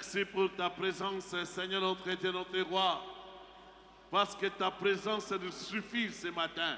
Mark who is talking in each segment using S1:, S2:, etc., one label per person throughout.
S1: Merci pour ta présence, Seigneur notre Dieu, notre roi. Parce que ta présence nous suffit ce matin.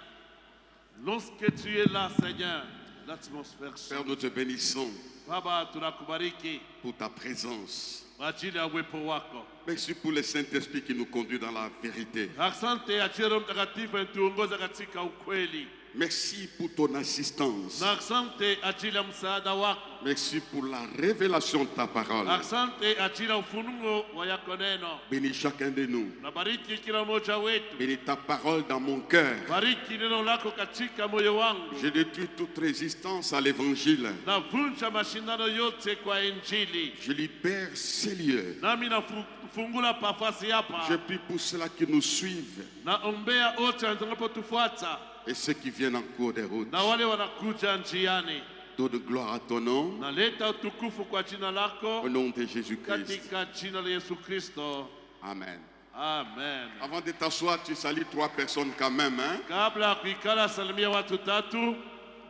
S1: Lorsque tu es là, Seigneur, l'atmosphère change.
S2: Père, nous te bénissons
S1: Baba, tunakubariki.
S2: pour ta présence.
S1: Ajili ya uwepo wako.
S2: Merci pour le Saint-Esprit qui nous conduit dans la vérité.
S1: Asante ajili Roho Mtakatifu anatuongoza katika ukweli.
S2: Merci pour ton assistance.
S1: Na asante ajili ya msaada wako.
S2: Merci pour la révélation de ta parole.
S1: Asante ajili ya ufunuo wa yako neno.
S2: Bénis chacun de nous.
S1: Na bariki kila mmoja wetu.
S2: Bénis ta parole dans mon cœur.
S1: Bariki neno lako katika moyo wangu.
S2: Je détruis toute résistance à l'évangile.
S1: Navunja mashindano yote kwa Injili.
S2: Je libère ces lieux.
S1: Nami nafungula pafasi hapa.
S2: Je prie pour ceux-là qui nous suivent
S1: Naombea wote watakapotufuata
S2: et ceux qui viennent en cours des routes.
S1: na wale wanakuja njiani.
S2: Donne gloire à ton nom.
S1: Naleta utukufu kwa jina lako
S2: Au nom de Jésus-Christ.
S1: katika jina la Yesu Kristo.
S2: Amen.
S1: Amen.
S2: Avant de t'asseoir, tu salues 3 personnes quand même. Hein?
S1: Kabla ya kuikala, salimia watu tatu.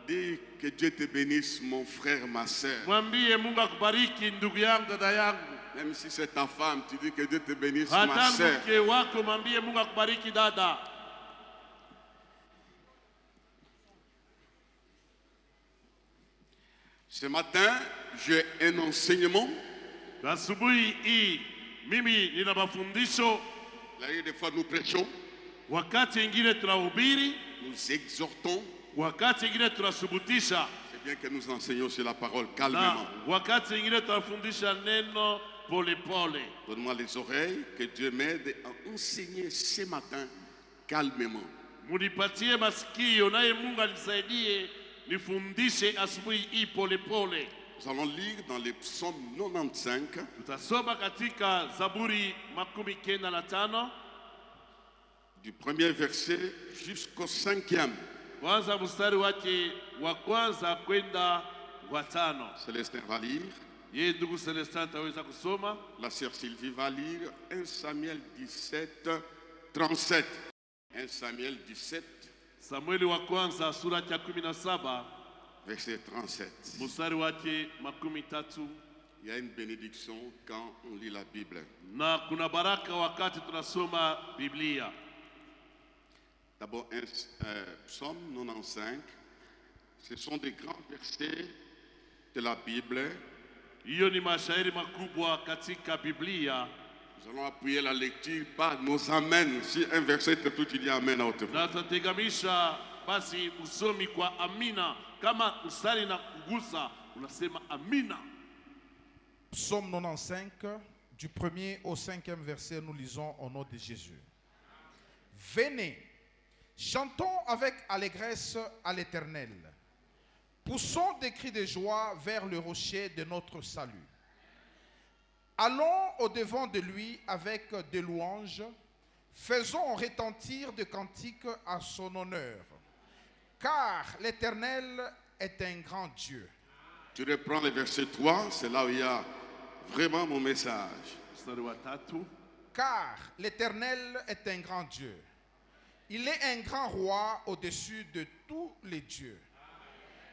S2: Dis que Dieu te bénisse, mon frère, ma soeur.
S1: Mwambie Mungu akubariki ndugu yangu, dada yangu.
S2: Même si c'est ta femme, tu dis que Dieu te bénisse, ma
S1: Hata
S2: soeur.
S1: mke wako mwambie Mungu akubariki dada.
S2: Ce matin, j'ai un enseignement.
S1: Asubuhi hii mimi nina mafundisho.
S2: Là, des fois, nous prêchons,
S1: Wakati ingine tunahubiri,
S2: nous exhortons.
S1: wakati ingine tunasubutisha,
S2: C'est bien que nous enseignons sur la parole
S1: na
S2: calmement.
S1: wakati ingine tunafundisha neno pole pole.
S2: Donne-moi les oreilles, que Dieu m'aide à enseigner ce matin calmement.
S1: Munipatie masikio, naye Mungu anisaidie nifundishe asubuhi hii pole pole.
S2: Nous allons lire dans les psaumes 95,
S1: Tutasoma katika Zaburi 95
S2: du premier verset jusqu'au 5e.
S1: kwanza mstari wake wa kwanza kwenda wa 5.
S2: Célestin va lire,
S1: Yeye ndugu Celestin ataweza kusoma.
S2: la sœur Sylvie va lire 1 Samuel 17, 37. 1 Samuel 17,
S1: Samueli wa kwanza sura ya 17
S2: verset 37.
S1: mstari wake 13.
S2: Il y a une bénédiction quand on lit la Bible.
S1: Na kuna baraka wakati tunasoma Biblia.
S2: D'abord, psaume 95, ce sont des grands versets de la Bible.
S1: Hiyo ni mashairi makubwa katika Biblia.
S2: Nous allons appuyer la lecture par nos amens. Si un verset te tout, tu dis amen à haute voix.
S1: Na tutategamisha basi usomi kwa amina. Kama mstari na kugusa unasema amina.
S3: Psaume 95, du 1er au 5e verset, nous lisons au nom de Jésus. Venez, chantons avec allégresse à l'Éternel. Poussons des cris de joie vers le rocher de notre salut. Allons au-devant de lui avec des louanges. Faisons retentir des cantiques à son honneur. Car l'Éternel est un grand Dieu.
S2: Tu reprends le verset 3, c'est là où il y a vraiment mon message.
S1: Mstari wa 3.
S3: Car l'Éternel est un grand Dieu. Il est un grand roi au-dessus de tous les dieux.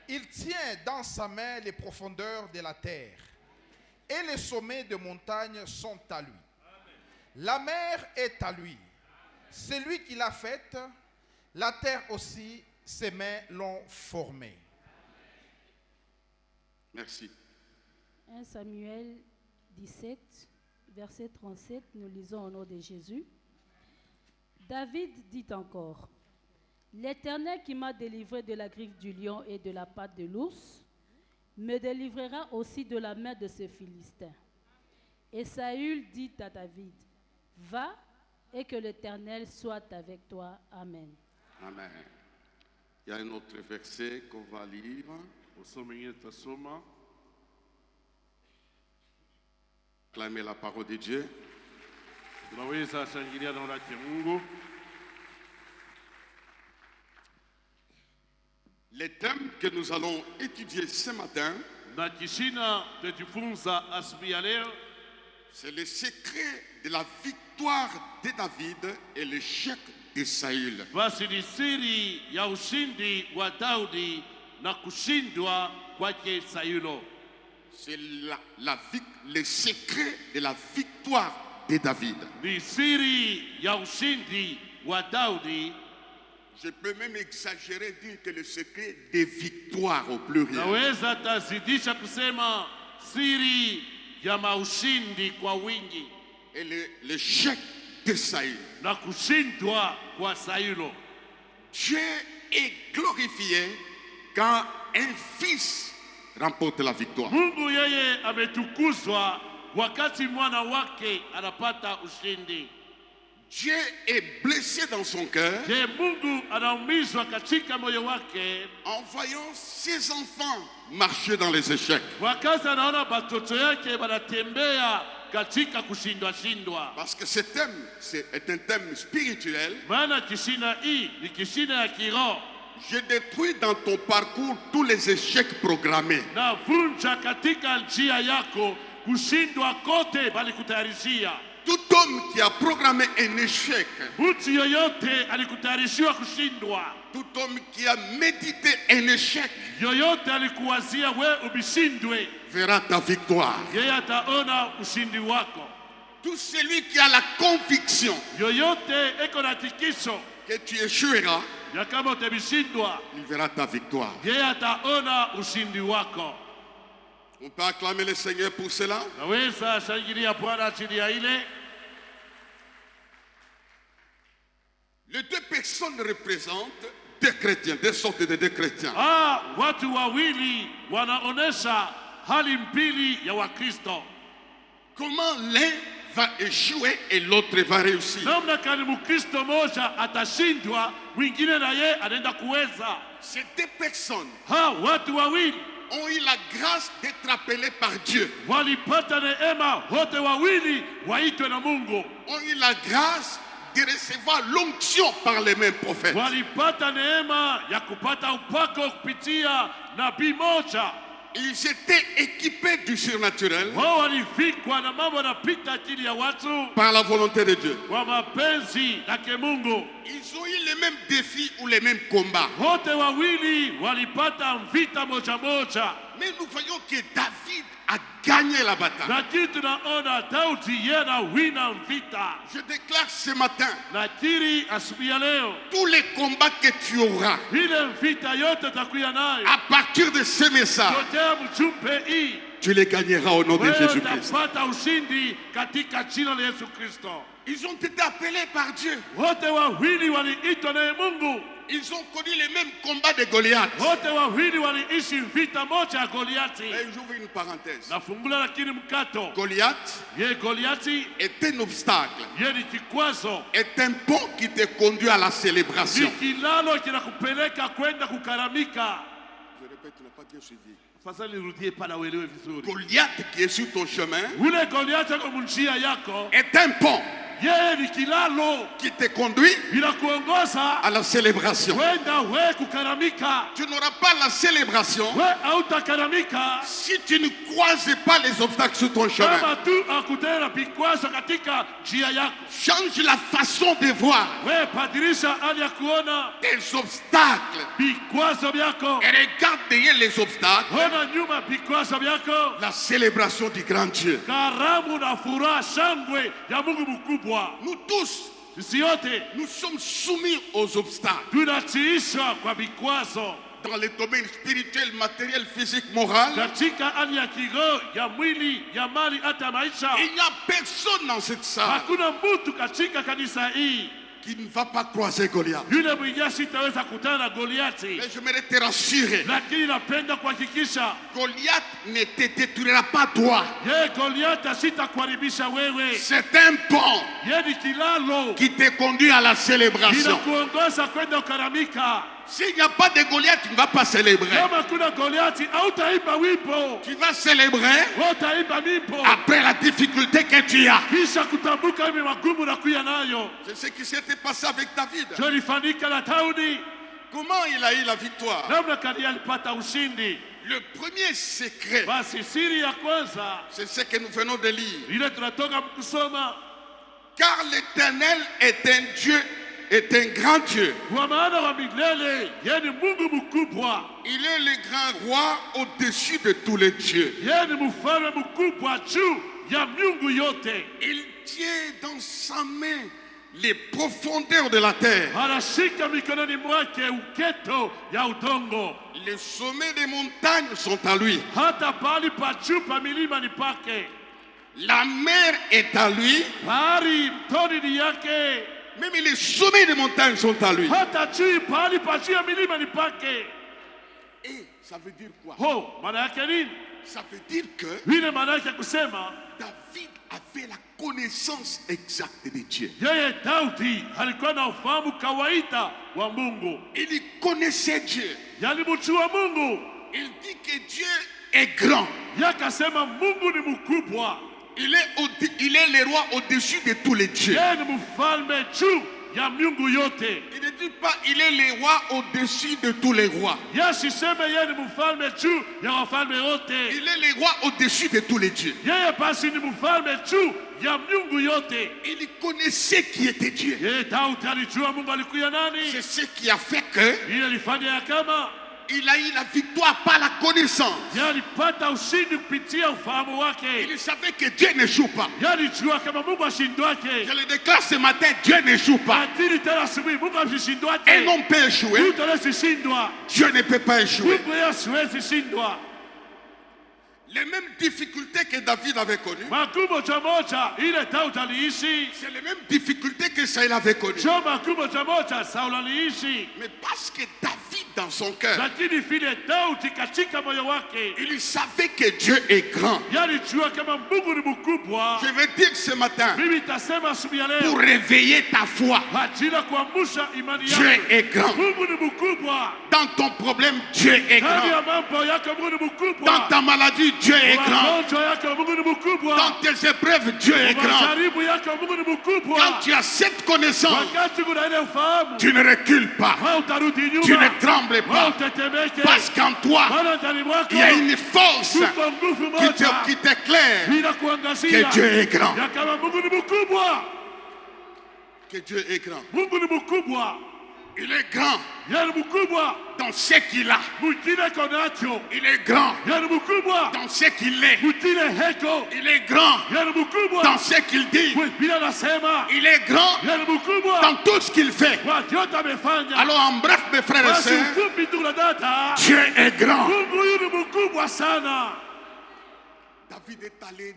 S3: Il tient dans sa main les profondeurs de la terre, et les sommets de montagnes sont à lui. La mer est à lui. C'est lui qui l'a faite. La terre aussi, ses mains l'ont formée.
S2: Merci.
S4: 1 Samuel 17, verset 37, nous lisons au nom de Jésus. David dit encore, « L'Éternel qui m'a délivré de la griffe du lion et de la patte de l'ours, me délivrera aussi de la main de ce Philistin. » Et Saül dit à David, « Va et que l'Éternel soit avec toi. Amen. »
S2: Amen. Il y a un autre verset qu'on va lire.
S1: Usomi ingine tutasoma.
S2: Clamez la parole de Dieu.
S1: Tunaweza shangilia neno lake Mungu.
S2: Les thèmes que nous allons étudier ce matin,
S1: Na kishina tujifunza asubuhi ya leo
S2: c'est le secret de la victoire de David et l'échec de Saül.
S1: basi ni siri ya ushindi wa Daudi na kushindwa kwake Saulo.
S2: C'est le secret de la victoire de David.
S1: Ni siri ya ushindi wa Daudi.
S2: Je peux même exagérer, dire que le secret des victoires au pluriel.
S1: Naweza tazidisha kusema siri ya maushindi kwa wingi.
S2: Et l'échec de Saül.
S1: Na kushindwa kwa Saulo.
S2: Dieu est glorifié quand un fils remporte la victoire.
S1: Mungu yeye ametukuzwa wakati mwana wake anapata ushindi.
S2: Dieu est blessé dans son cœur
S1: Je Mungu anaumizwa katika moyo wake
S2: en voyant ses enfants marcher dans les échecs.
S1: wakati anaona batoto yake wanatembea katika kushindwa shindwa.
S2: Parce que ce thème est un thème spirituel.
S1: Maana kishina hii ni kishina ya kiroho.
S2: Je détruis dans ton parcours tous les échecs programmés.
S1: Na vunja katika njia yako kushindwa kote bali kutayarishia.
S2: Tout homme qui a programmé un échec,
S1: Mtu yoyote alikutayarishiwa kushindwa.
S2: tout homme qui a médité un échec,
S1: Yoyote alikuwazia we ubishindwe,
S2: verra ta victoire.
S1: yeye ataona ushindi wako.
S2: Tout celui qui a la conviction
S1: Yoyote eko na tikisho
S2: que tu échoueras,
S1: ya kama utabishindwa,
S2: il verra ta victoire.
S1: yeye ataona ushindi wako.
S2: On peut acclamer le Seigneur pour cela.
S1: Naweza shangilia Bwana chini ya ile.
S2: Les deux personnes représentent deux chrétiens, deux sortes de deux chrétiens.
S1: Watu wawili wanaonesha hali mbili ya Wakristo.
S2: Comment l'un va échouer et l'autre va réussir.
S1: Namna kani Mkristo moja atashindwa, mwingine na ye anaenda kuweza.
S2: Ces deux personnes
S1: Watu wawili
S2: ont eu la grâce d'être appelés par Dieu.
S1: walipata neema, wote wawili waitwe na Mungu.
S2: Ont eu la grâce de recevoir l'onction par les mêmes prophètes.
S1: Walipata neema ya kupata upako kupitia nabii moja.
S2: Ils étaient équipés du surnaturel
S1: Wao walifikwa na mambo yanapita akili ya watu
S2: par la volonté de Dieu.
S1: kwa mapenzi yake Mungu.
S2: Ils ont eu les mêmes défis ou les mêmes combats.
S1: Wote wawili walipata vita moja moja.
S2: Mais nous voyons que David a gagné la bataille.
S1: Lakini tunaona Daudi yeye anawina vita.
S2: Je déclare ce matin,
S1: Nakiri asubuhi ya leo,
S2: tous les combats que tu auras,
S1: ile vita yote takuya nayo
S2: à partir de ce message,
S1: yote mjumbe hii,
S2: tu les gagneras au nom de
S1: wewe
S2: Jésus-Christ.
S1: utapata ushindi katika jina la Yesu Kristo.
S2: Ils ont été appelés par Dieu.
S1: Wote wawili waliitwa naye Mungu.
S2: Ils ont connu les mêmes combats de Goliath.
S1: Wote wawili waliishi vita moja ya Goliati.
S2: Et j'ouvre une parenthèse.
S1: Nafungula lakini mkato.
S2: Goliath
S1: Ye Goliati
S2: est un obstacle,
S1: ye ni kikwazo,
S2: est un pont qui te conduit à la
S1: ni
S2: célébration.
S1: kilalo kinakupeleka kwenda kukaramika.
S2: Je répète, tu n'as pas bien suivi.
S1: Fasa nirudie pala uelewe vizuri.
S2: Goliath qui est sur ton chemin
S1: Ule Goliati ako munjia yako,
S2: est un pont
S1: ye ni kilalo
S2: qui te conduit
S1: inakuongoza
S2: à la célébration.
S1: kwenda we kukaramika.
S2: Tu n'auras pas la célébration
S1: We hautakaramika
S2: si tu ne croises pas les obstacles sur ton chemin.
S1: kama tu akutana na vikwazo katika njia yako.
S2: Change la façon de voir
S1: We badilisha hali ya kuona
S2: tes obstacles
S1: vikwazo vyako.
S2: et regarde derrière les obstacles
S1: Ona nyuma vikwazo vyako,
S2: la célébration du grand Dieu.
S1: karamu na furaha, shangwe ya Mungu mkubwa.
S2: Nous tous,
S1: Sisi yote
S2: nous sommes soumis aux obstacles
S1: tunatiishwa kwa vikwazo
S2: dans les domaines spirituels, matériels, physiques, moraux.
S1: katika hali ya kiroho, ya mwili, ya mali, hata maisha.
S2: Il n'y a personne dans cette salle
S1: Hakuna mtu katika kanisa hii
S2: qui ne va pas croiser Goliath.
S1: yule mwingine sitaweza kutana na Goliati,
S2: Mais j'aimerais te rassurer,
S1: lakini napenda kuhakikisha
S2: Goliath ne te détruira pas toi.
S1: ye Goliati sitakuharibisha wewe.
S2: C'est un pont
S1: Ye ni kilalo
S2: qui te conduit à la célébration.
S1: inakuongoza kwenda ukaramika.
S2: S'il n'y a pas de Goliath, tu ne vas pas célébrer.
S1: Kama kuna Goliati hautaimba wimbo,
S2: Tu vas célébrer
S1: utaimba mimbo
S2: après la difficulté que tu as.
S1: kisha kutambuka ile magumu na kuya nayo.
S2: C'est ce qui s'était passé avec David.
S1: Ndio ilifanyika na Daudi.
S2: Comment il a eu la victoire?
S1: Namna kani alipata ushindi.
S2: Le premier secret,
S1: Basi siri ya kwanza
S2: c'est ce que nous venons de lire.
S1: ile tunatoka kusoma,
S2: Car l'Éternel est un Dieu est un grand Dieu.
S1: Kwa maana wa milele yeye ni Mungu mkubwa.
S2: Il est le grand roi au-dessus de tous les dieux.
S1: Yeye ni mfalme mkubwa juu ya miungu yote.
S2: Il tient dans sa main les profondeurs de la terre.
S1: Anashika mikononi mwake uketo ya udongo.
S2: Les sommets des montagnes sont à lui.
S1: Hata pali pa juu pa milima ni pake.
S2: La mer est à lui.
S1: Bahari mtoni ni yake.
S2: Même les sommets des montagnes sont à lui.
S1: Hata juu pali pa juu ya milima ni pake.
S2: Et ça veut dire quoi?
S1: Ho, maana yake nini?
S2: Ça veut dire que
S1: Vile maana yake kusema
S2: David avait la connaissance exacte de Dieu.
S1: yeye Daudi alikuwa na ufahamu kawaida wa Mungu.
S2: Il connaissait Dieu.
S1: Yalimjua Mungu.
S2: Il dit que Dieu est grand.
S1: Yakasema Mungu ni mkubwa.
S2: Il est le roi au-dessus de tous les dieux.
S1: Yeye ni mfalme juu ya miungu yote.
S2: Il ne dit pas il est le roi au-dessus de tous les rois.
S1: Yasiseme yeye ni mfalme juu ya wafalme wote.
S2: Il est le roi au-dessus de tous les dieux.
S1: Yeye basi ni mfalme juu ya miungu yote.
S2: Il connaissait qui était Dieu.
S1: Yeye Daudi alijua Mungu alikuwa nani.
S2: C'est ce qui a fait que
S1: Ile ilifanya ya kama
S2: il a eu la victoire par la connaissance.
S1: yeye alipata ushindi kupitia ufahamu wake.
S2: Il savait que Dieu ne joue pas.
S1: Yeye alijua kama Mungu ashindwake.
S2: Je le déclare ce matin, Dieu ne joue pas.
S1: Lakini tena asubuhi Mungu ashindwake.
S2: Un homme peut échouer.
S1: Mtu anasishindwa.
S2: Dieu ne peut pas échouer.
S1: Mungu yeye hasiwezi shindwa.
S2: Les mêmes difficultés que David avait connues,
S1: Magumu moja ile Daudi aliishi.
S2: c'est les mêmes difficultés que Saül avait connues.
S1: Sio magumu moja Sauli aliishi.
S2: Mais parce que David, dans son cœur,
S1: Lakini vile Daudi katika moyo wake
S2: il savait que Dieu est grand.
S1: yalijua kama Mungu ni mkubwa.
S2: Je veux dire ce matin,
S1: Mimi nitasema asubuhi ya
S2: pour
S1: leo
S2: réveiller ta foi,
S1: ajili ya kuamsha imani
S2: Dieu
S1: yako.
S2: est grand.
S1: Mungu ni mkubwa.
S2: Dans ton problème, Dieu est
S1: Ndani ya
S2: grand.
S1: mambo yako Mungu ni
S2: Dans
S1: mkubwa.
S2: ta maladie, Dieu est grand.
S1: Magonjwa yako Mungu ni
S2: Dans
S1: mkubwa.
S2: tes épreuves, Dieu est grand.
S1: Majaribu yako Mungu ni
S2: Quand
S1: mkubwa.
S2: tu as cette connaissance,
S1: Wakati kuna ile ufahamu,
S2: tu ne recules pas.
S1: hautarudi
S2: Tu ne
S1: nyuma.
S2: trembles pas.
S1: Hautetemeke.
S2: Parce qu'en toi,
S1: Maana ndani mwako
S2: il y a une force
S1: kuko nguvu
S2: qui
S1: moja
S2: t'éclaire
S1: inakuangazia
S2: que Dieu est grand.
S1: ya kama Mungu ni mkubwa.
S2: Que Dieu est grand.
S1: Mungu ni mkubwa.
S2: Il est grand
S1: Yeye ni mkubwa.
S2: dans ce qu'il a.
S1: Mwingine konacho.
S2: Il est grand
S1: Yeye ni mkubwa.
S2: dans ce qu'il est.
S1: Mwingine heko.
S2: Il est grand
S1: Yeye ni mkubwa.
S2: dans ce qu'il dit.
S1: Bila anasema.
S2: Il est grand
S1: Yeye ni mkubwa.
S2: dans tout ce qu'il fait.
S1: Kwa yote amefanya.
S2: Alors en bref, mes frères et
S1: Basi
S2: sœurs,
S1: ufupi ndugu na dada.
S2: Dieu est grand.
S1: Mungu huyu ni mkubwa sana.
S2: David est allé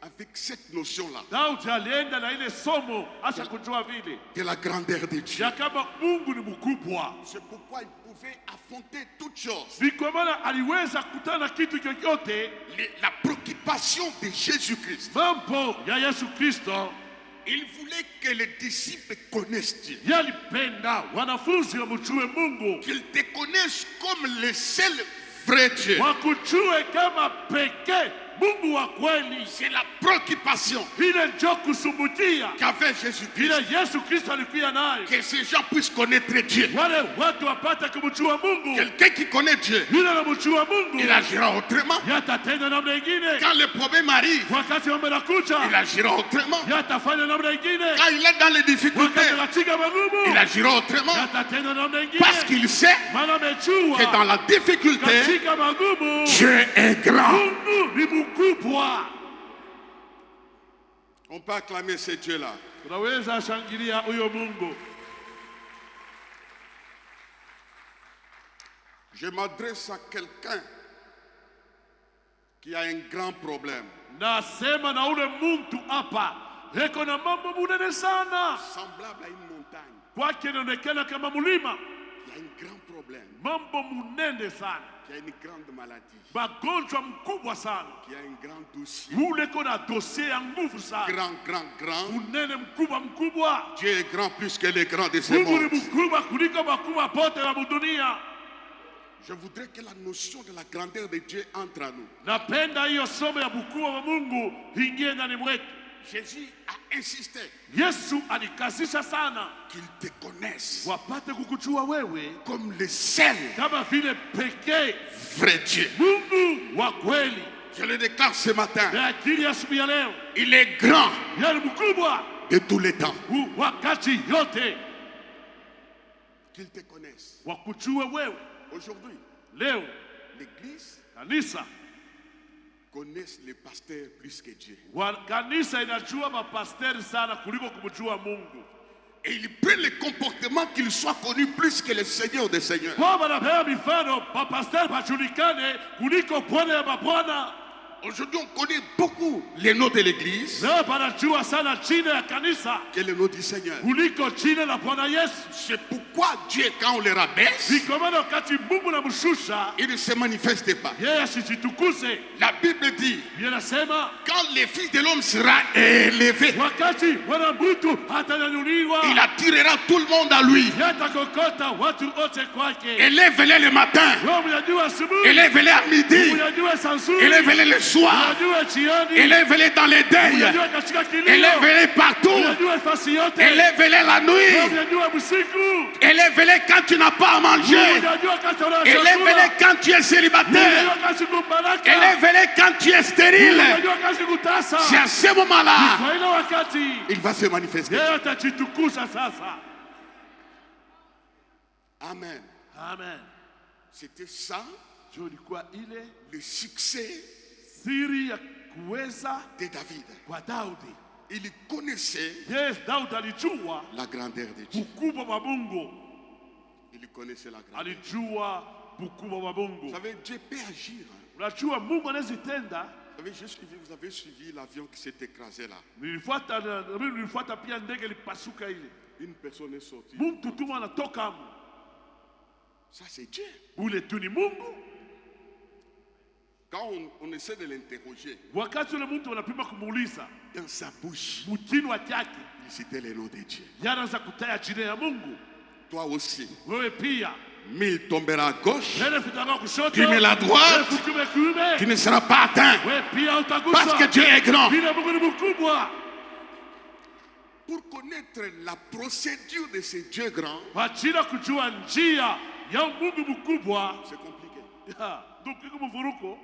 S2: avec cette notion-là
S1: Daudi alienda na ile somo acha kujua vile
S2: de la grandeur de Dieu.
S1: ya kama Mungu ni mkubwa.
S2: C'est pourquoi il pouvait affronter toutes choses.
S1: Ni kwa maana aliweza kukutana na kitu chochote.
S2: La préoccupation de Jésus-Christ.
S1: Mambo ya Yesu Kristo
S2: Il voulait que les disciples connaissent Dieu.
S1: yalipenda wanafunzi wamjue Mungu,
S2: Qu'ils te connaissent comme le seul vrai Dieu.
S1: wakujue kama pekee Mungu wa kweli.
S2: C'est la préoccupation
S1: Ile ndio kusumbukia
S2: qu'avait Jésus-Christ.
S1: ile Yesu Kristo alikuwa nayo,
S2: Que ces gens puissent connaître Dieu.
S1: wale watu wapate kumjua Mungu.
S2: Quelqu'un qui connaît Dieu,
S1: Yule anamjua Mungu
S2: il agira autrement.
S1: yatatenda namna ingine.
S2: Quand le problème arrive,
S1: Wakati mambo
S2: il
S1: yanakuja
S2: agira autrement.
S1: yatafanya namna ingine.
S2: Quand il est dans les difficultés,
S1: Wakati katika
S2: il
S1: magumu
S2: agira autrement.
S1: yatatenda namna
S2: Parce
S1: ingine.
S2: qu'il sait
S1: Maana amejua
S2: que dans la difficulté,
S1: katika magumu
S2: Dieu est grand.
S1: Mungu ni mkubwa.
S2: On peut acclamer ce Dieu-là.
S1: Tunaweza shangilia huyo Mungu.
S2: Je m'adresse à quelqu'un qui a un grand problème,
S1: Nasema na ule mtu hapa eko na mambo munene sana,
S2: semblable à une montagne.
S1: kwake inaonekana kama mlima.
S2: Il y a un grand problème,
S1: Mambo munene sana,
S2: qui a une grande maladie,
S1: magonjwa mkubwa sana,
S2: qui a un grand dossier.
S1: ule kona dosie ya nguvu sana,
S2: Grand.
S1: munene mkubwa.
S2: Dieu est grand plus que les grands de ce
S1: Mungu ni
S2: monde.
S1: mkubwa kuliko makubwa pote wa dunia.
S2: Je voudrais que la notion de la grandeur de Dieu entre à nous.
S1: Napenda hiyo somo ya ukubwa wa Mungu ingie ndani mwetu.
S2: Jésus a insisté
S1: Yesu alikazisha sana
S2: qu'il te connaisse
S1: wapate kukujua wewe
S2: comme le seul
S1: kama vile pekee
S2: vrai Dieu.
S1: Mungu wa kweli.
S2: Je le déclare ce matin.
S1: Na akili ya asubuhi ya leo,
S2: Il est grand
S1: yeye ni mkubwa
S2: de tous les temps.
S1: wakati yote.
S2: qu'ils te connaissent.
S1: wakujue wewe.
S2: Aujourd'hui,
S1: Leo
S2: l'église
S1: kanisa
S2: connaît les pasteurs plus que Dieu.
S1: kanisa inajua mapasteri sana kuliko kumjua Mungu.
S2: Et il prend le comportement qu'il soit connu plus que le Seigneur des Seigneurs.
S1: Kwa wanapea mifano mapasteri pajulikane kuliko Bwana ya mabwana.
S2: Aujourd'hui, on connaît beaucoup les noms de l'église
S1: Leo panajua sana jina ya kanisa
S2: que le nom du Seigneur.
S1: kuliko jina la Bwana Yesu.
S2: C'est pourquoi Dieu, quand on le rabaisse,
S1: Kwa maana wakati Mungu namshusha
S2: il ne se manifeste pas.
S1: yeye asijitukuze.
S2: La Bible dit,
S1: Biblia inasema
S2: quand le Fils de l'homme sera élevé,
S1: wakati mwana mtu atanyanyuliwa
S2: il attirera tout le monde à lui.
S1: yatakokota watu wote kwake.
S2: Élève-les le matin,
S1: Wewe mnyanyua asubuhi,
S2: élève-les à midi,
S1: mnyanyua saa nzuri,
S2: élève-les le soir,
S1: mnyanyua jioni,
S2: élève-les dans les deuils,
S1: mnyanyua katika kilio,
S2: élève-les partout,
S1: mnyanyua nafasi yote,
S2: élève-les la nuit,
S1: mnyanyua usiku,
S2: élève-les quand tu n'as pas à manger,
S1: mnyanyua wakati una
S2: élève-les
S1: chakula,
S2: quand tu es célibataire,
S1: mnyanyua wakati kubaraka,
S2: élève-les quand tu es stérile.
S1: mnyanyua wakati kutasa.
S2: C'est à ce moment-là
S1: Kwa ile wakati
S2: il va se manifester.
S1: yeye atajitukuza sasa.
S2: Amen.
S1: Amen.
S2: C'était ça
S1: Ndio ilikuwa ile
S2: le succès
S1: siri ya kuweza
S2: de David.
S1: kwa Daudi.
S2: Il connaissait
S1: Yes, Daudi alijua
S2: la grandeur de Dieu.
S1: ukubwa wa Mungu.
S2: Il connaissait la grandeur.
S1: Alijua ukubwa wa
S2: Vous
S1: Mungu.
S2: savez, Dieu peut agir.
S1: Unajua Mungu anazitenda.
S2: Vous avez suivi l'avion qui s'est écrasé là.
S1: Nilifuata pia ndege lipasuka ile.
S2: Une personne est sortie.
S1: Mtu tu anatoka hapo.
S2: Ça c'est Dieu.
S1: Ule tu ni Mungu.
S2: Quand on essaie de l'interroger,
S1: Wakati ule mtu anapima kumuuliza,
S2: dans sa bouche,
S1: mkinwa chake
S2: il citait le nom de Dieu.
S1: yanaanza kutaya jina ya Mungu.
S2: Toi aussi,
S1: Wewe pia
S2: 1000 tombera à gauche,
S1: nene fitaka kushoto.
S2: 10 000 à droite,
S1: Wewe kume.
S2: tu ne seras pas atteint.
S1: Wewe pia utaguswa.
S2: Parce que Dieu est grand.
S1: Bila Mungu ni mkubwa.
S2: Pour connaître la procédure de ce Dieu grand,
S1: Kwa ajili ya kujua njia ya Mungu mkubwa.
S2: c'est compliqué.
S1: Donc iko mvuruko.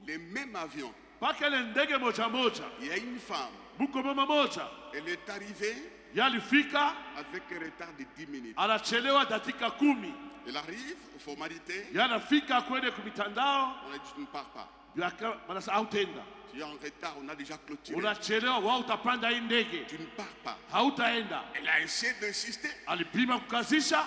S2: Les mêmes avions,
S1: Paka ile ndege moja moja.
S2: il y a une femme,
S1: Buko mama moja.
S2: elle est arrivée
S1: Yalifika
S2: avec un retard de 10 minutes.
S1: anachelewa dakika 10.
S2: Elle arrive aux formalités,
S1: Yanafika kwende kumitandao.
S2: on a dit tu ne pars pas.
S1: Yaka manasa hautenda.
S2: Tu es en retard, on a déjà clôturé.
S1: Unachelewa wao utapanda hii ndege.
S2: Tu ne pars pas.
S1: Hautaenda.
S2: Elle a essayé d'insister,
S1: Alipima kukazisha,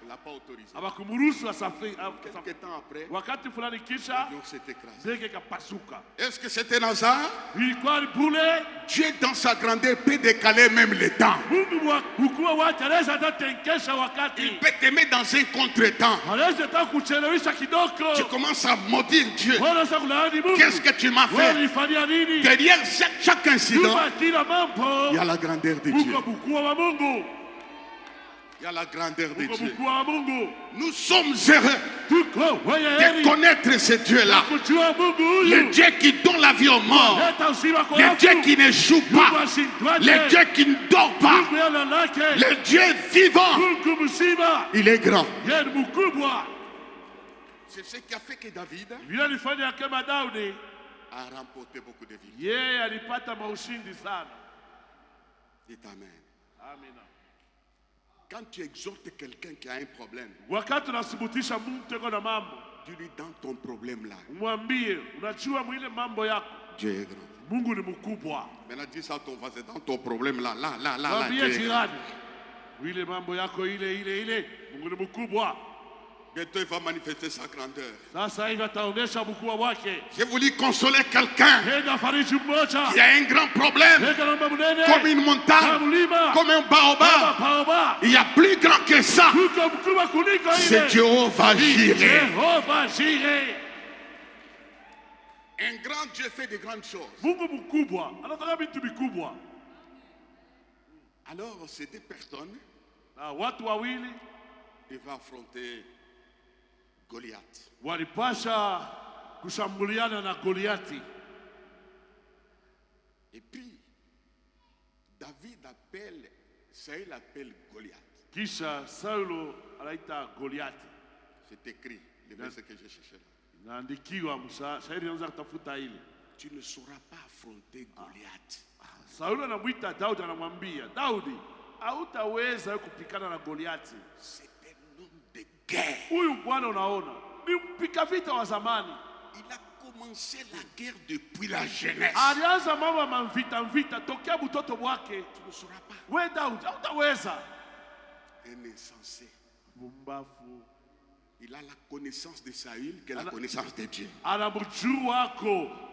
S2: on ne l'a pas autorisé.
S1: abakumruhusu asafiri.
S2: Quelques temps après,
S1: Wakati fulani kisha
S2: l'avion s'est écrasé.
S1: ndege kapasuka.
S2: Est-ce que c'était un hasard?
S1: Ilikuwa ni bure.
S2: Dieu, dans sa grandeur, peut décaler même le temps.
S1: Mungu ukubwa wake anaweza hata tenkesha
S2: Il
S1: wakati.
S2: peut t'aimer dans un contretemps.
S1: Anaweza hata kuchelewesha kidogo.
S2: Tu commences à maudire Dieu.
S1: Unaweza kulaani Mungu.
S2: Qu'est-ce que tu m'as
S1: Wewe
S2: fait?
S1: ulifanyia nini?
S2: Derrière chaque incident,
S1: Nyuma kila
S2: il y a
S1: mambo.
S2: la grandeur de Dieu.
S1: Uko mkubwa wa Mungu.
S2: Il y a la grandeur de
S1: Uko
S2: Dieu.
S1: mkubwa wa Mungu.
S2: Nous sommes heureux
S1: Tuko wenye
S2: de
S1: heri.
S2: connaître ce Dieu-là.
S1: Kujua Mungu
S2: Le
S1: huyu.
S2: Dieu qui donne la vie aux morts.
S1: Leta uzima kwa
S2: Le
S1: wafu.
S2: Dieu qui n'échoue
S1: Mungu
S2: pas.
S1: ashindwaje.
S2: Le Dieu qui ne dort pas.
S1: Mungu yana lake.
S2: Le Dieu vivant.
S1: Mungu mzima.
S2: Il est grand.
S1: Yeye ni mkubwa.
S2: C'est ce qui a fait que David
S1: Vile alifanya kama Daudi.
S2: a remporté beaucoup de vies.
S1: Yeye alipata maushindi sana.
S2: Dites Amen.
S1: Amina.
S2: Quand tu exhortes quelqu'un qui a un problème,
S1: Wakati unathibitisha mtu yuko na mambo,
S2: dis-lui dans ton problème là,
S1: mwambie unajua mwile mambo yako.
S2: Dieu est grand.
S1: Mungu ni mkubwa.
S2: Maintenant dis ça à ton voisin, dans ton problème là, là,
S1: Mwambie
S2: Dieu est grand.
S1: jirani. Ile mambo yako ile. Mungu ni mkubwa.
S2: Bientôt il va manifester sa grandeur.
S1: Sasa hivi ataonesha mkubwa wake.
S2: J'ai voulu consoler quelqu'un
S1: Henda fariji mmoja.
S2: qui a un grand problème,
S1: Heka namba mnene.
S2: comme une montagne,
S1: Mlima.
S2: comme un baobab.
S1: Paoba.
S2: Il y a plus grand que ça.
S1: Kuko mkubwa kuliko ile.
S2: C'est Jéhovah Jireh.
S1: Jehova Jireh.
S2: Un grand Dieu fait de grandes choses.
S1: Mungu mkubwa anataka vitu vikubwa.
S2: Alors ces deux personnes,
S1: Na watu wawili
S2: ils vont affronter Goliath.
S1: walipasha kushambuliana na Goliati.
S2: Et puis, David appelle, Saül appelle Goliath.
S1: Kisha Saulo anaita Goliati.
S2: C'est écrit, le verset que j'ai cherché là.
S1: Naandikiwa shairi anaanza kutafuta ile.
S2: Tu ne sauras pas affronter Goliath.
S1: Saulo anamwita Daudi, anamwambia Daudi, hautaweza kupikana na Goliati.
S2: C'est un homme de guerre.
S1: Huyu bwana unaona ni mpika vita wa zamani.
S2: Il a commencé la guerre depuis la jeunesse.
S1: Alianza mambo ya vita tokea mtoto wake.
S2: Tu ne sauras pas.
S1: Wewe Daudi hautaweza.
S2: Un insensé.
S1: Mumbafu.
S2: Il a la connaissance de Saül que la connaissance de Dieu.
S1: Anamjua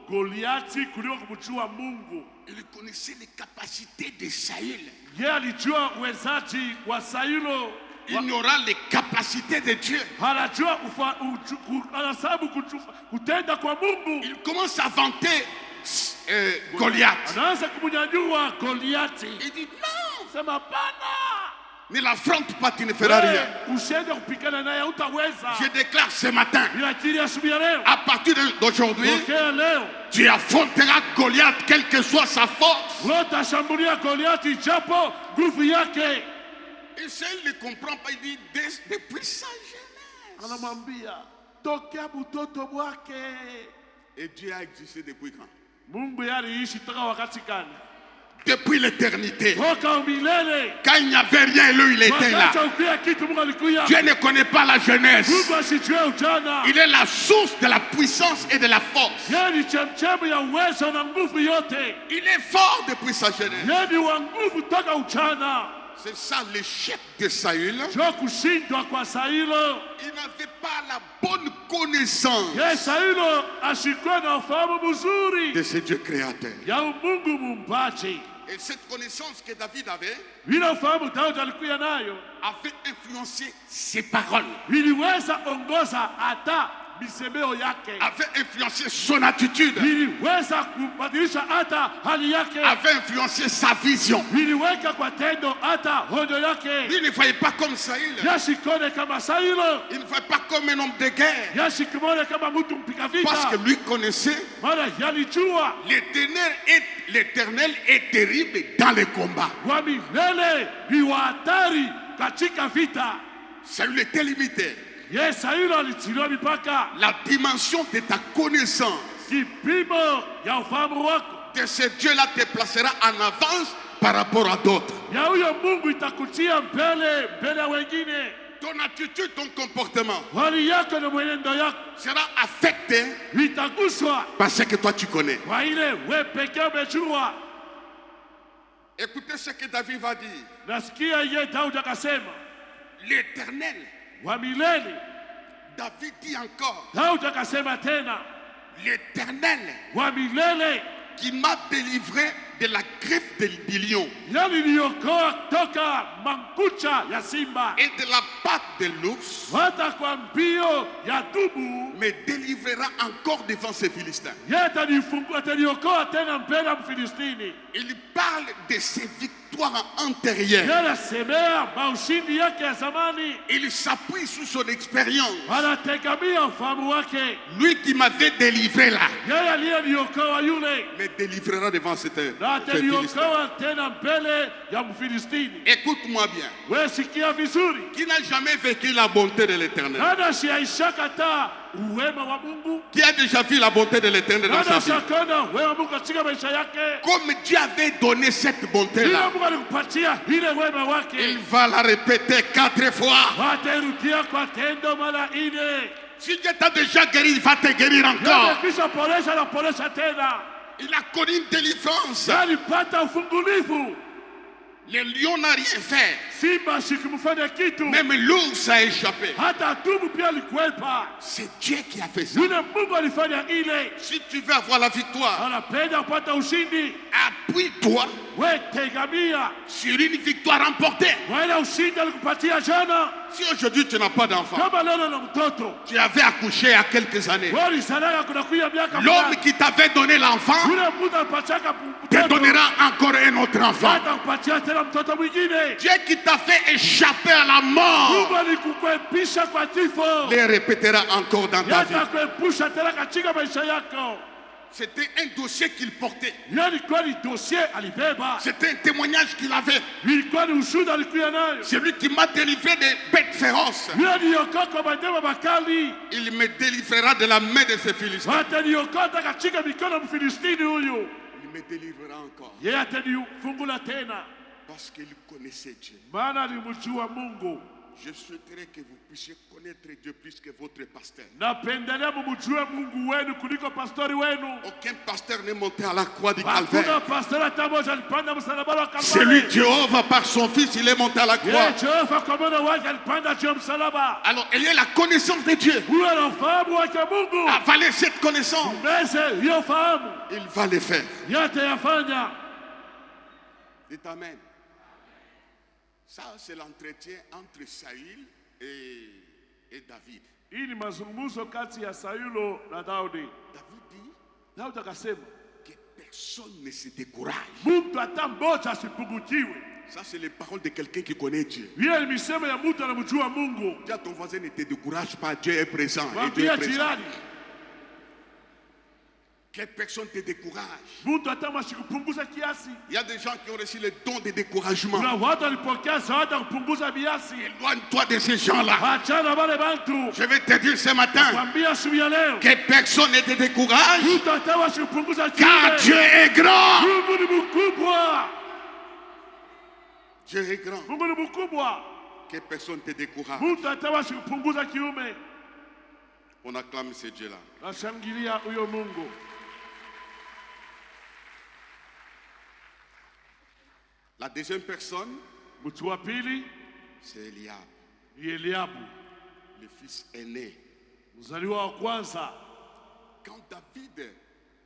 S1: Goliati kuliko kumjua Mungu.
S2: Il connaissait les capacités de Saül.
S1: Yeye alijua uwezaji wa Saulo.
S2: Ignorant les capacités de Dieu.
S1: Anajua anasabu kutenda kwa Mungu.
S2: Il commence à vanter Goliath.
S1: Anaanza kumnyanyua Goliati.
S2: Il dit non.
S1: Sema pana.
S2: Ne l'affronte pas, tu ne feras rien. Je déclare ce matin, à partir d'aujourd'hui, tu affronteras Goliath, quelle que soit sa force. Et Saül ne comprend pas, il dit depuis sa jeunesse. Et Dieu a existé depuis quand? Depuis l'éternité. Quand il n'y avait rien, lui, il était là. Dieu ne connaît pas la jeunesse. Il est la source de la puissance et de la force. Il est fort depuis sa jeunesse. C'est ça l'échec de Saül. Il n'avait pas la bonne connaissance de ce Dieu créateur. Et cette connaissance que David avait influencé ses paroles, avait influencé son attitude, avait influencé sa vision. Lui ne voyait pas comme Saül. Il ne voyait pas comme un homme de guerre. Parce que lui connaissait l'Éternel est terrible dans les combats. Saül était limité. La dimension de ta connaissance de ce Dieu-là te placera en avance par rapport à d'autres. Ton attitude, ton comportement sera affecté par ce que toi tu connais. Écoutez ce que David va dire. L'Éternel, David dit encore, l'Éternel qui m'a délivré de la griffe du lion et de la patte de l'ours, me délivrera encore devant ces Philistins. Il parle de ses victoires antérieures. Il s'appuie sur son expérience. Lui qui m'avait délivré là me délivrera devant ces Philistins. Écoute-moi bien. Qui n'a jamais vécu la bonté de l'Éternel? Qui a déjà vu la bonté de l'Éternel dans sa vie? Comme Dieu avait donné cette bonté-là, il va la répéter 4 fois. Si Dieu t'a déjà guéri, il va te guérir encore. Il a connu une délivrance. Le lion n'a rien fait. Même l'ours a échappé. C'est Dieu qui a fait ça. Si tu veux avoir la victoire, appuie-toi sur une victoire remportée. Si aujourd'hui tu n'as pas d'enfant, tu avais accouché il y a quelques années, l'homme qui t'avait donné l'enfant te donnera encore un autre enfant. Dieu qui t'a fait échapper à la mort les répétera encore dans ta vie. C'était un dossier qu'il portait. C'était un témoignage qu'il avait. C'est lui qui m'a délivré des bêtes féroces. Il me délivrera de la main de ces Philistins. Il me délivrera encore. Parce qu'il connaissait Dieu.
S1: Maana alimjua Mungu.
S2: Je souhaiterais que vous puissiez connaître Dieu plus que votre pasteur.
S1: Napendelea mumjue Mungu wenu kuliko pastori wenu.
S2: Aucun pasteur n'est monté à la croix du Calvaire.
S1: Hakuna pastori hata mmoja alipanda msalaba wa Kalvari.
S2: C'est lui, Jéhovah, par son Fils, il est monté à la croix.
S1: Jehova kwa mwana wake alipanda juu ya msalaba.
S2: Alors, ayez la connaissance de Dieu.
S1: Uwe na ufahamu wake Mungu.
S2: Avalez cette connaissance.
S1: Meze hiyo ufahamu.
S2: Il va le faire.
S1: Yote yafanya.
S2: Dites Amen. Ça, c'est l'entretien entre Saül et David.
S1: Hii ni mazungumzo kati ya Saulo na Daudi.
S2: David dit
S1: Daudi akasema
S2: que personne ne se décourage.
S1: Mtu hata mmoja asipungukiwe.
S2: Ça, c'est les paroles de quelqu'un qui connaît Dieu.
S1: Hiyo ni misemo ya mtu anamjua Mungu.
S2: Dis à ton voisin, ne te décourage pas, Dieu est présent. Et Dieu
S1: Mwambie
S2: est présent.
S1: jirani.
S2: Que personne ne te décourage.
S1: Mtu hata msikupunguza kiasi.
S2: Il y a des gens qui ont reçu le don de découragement.
S1: Kuna watu walipokea zawadi ya kupunguza biasi.
S2: Éloigne-toi de ces gens-là.
S1: Achana wale bantu.
S2: Je vais te dire ce matin
S1: Mwambie asubuhi ya leo.
S2: que personne ne te décourage,
S1: Mtu hata msikupunguza kiasi.
S2: car Dieu est grand.
S1: Mungu ni mkubwa.
S2: Dieu est grand.
S1: Mungu ni mkubwa.
S2: Que personne ne te décourage.
S1: Mtu hata msikupunguza kiume.
S2: On acclame ce Dieu-là.
S1: Nashangilia huyo Mungu.
S2: La deuxième personne,
S1: Mtu wa pili
S2: c'est Eliab,
S1: ni Eliabu,
S2: le fils aîné.
S1: mzaliwa wa kwanza.
S2: Quand David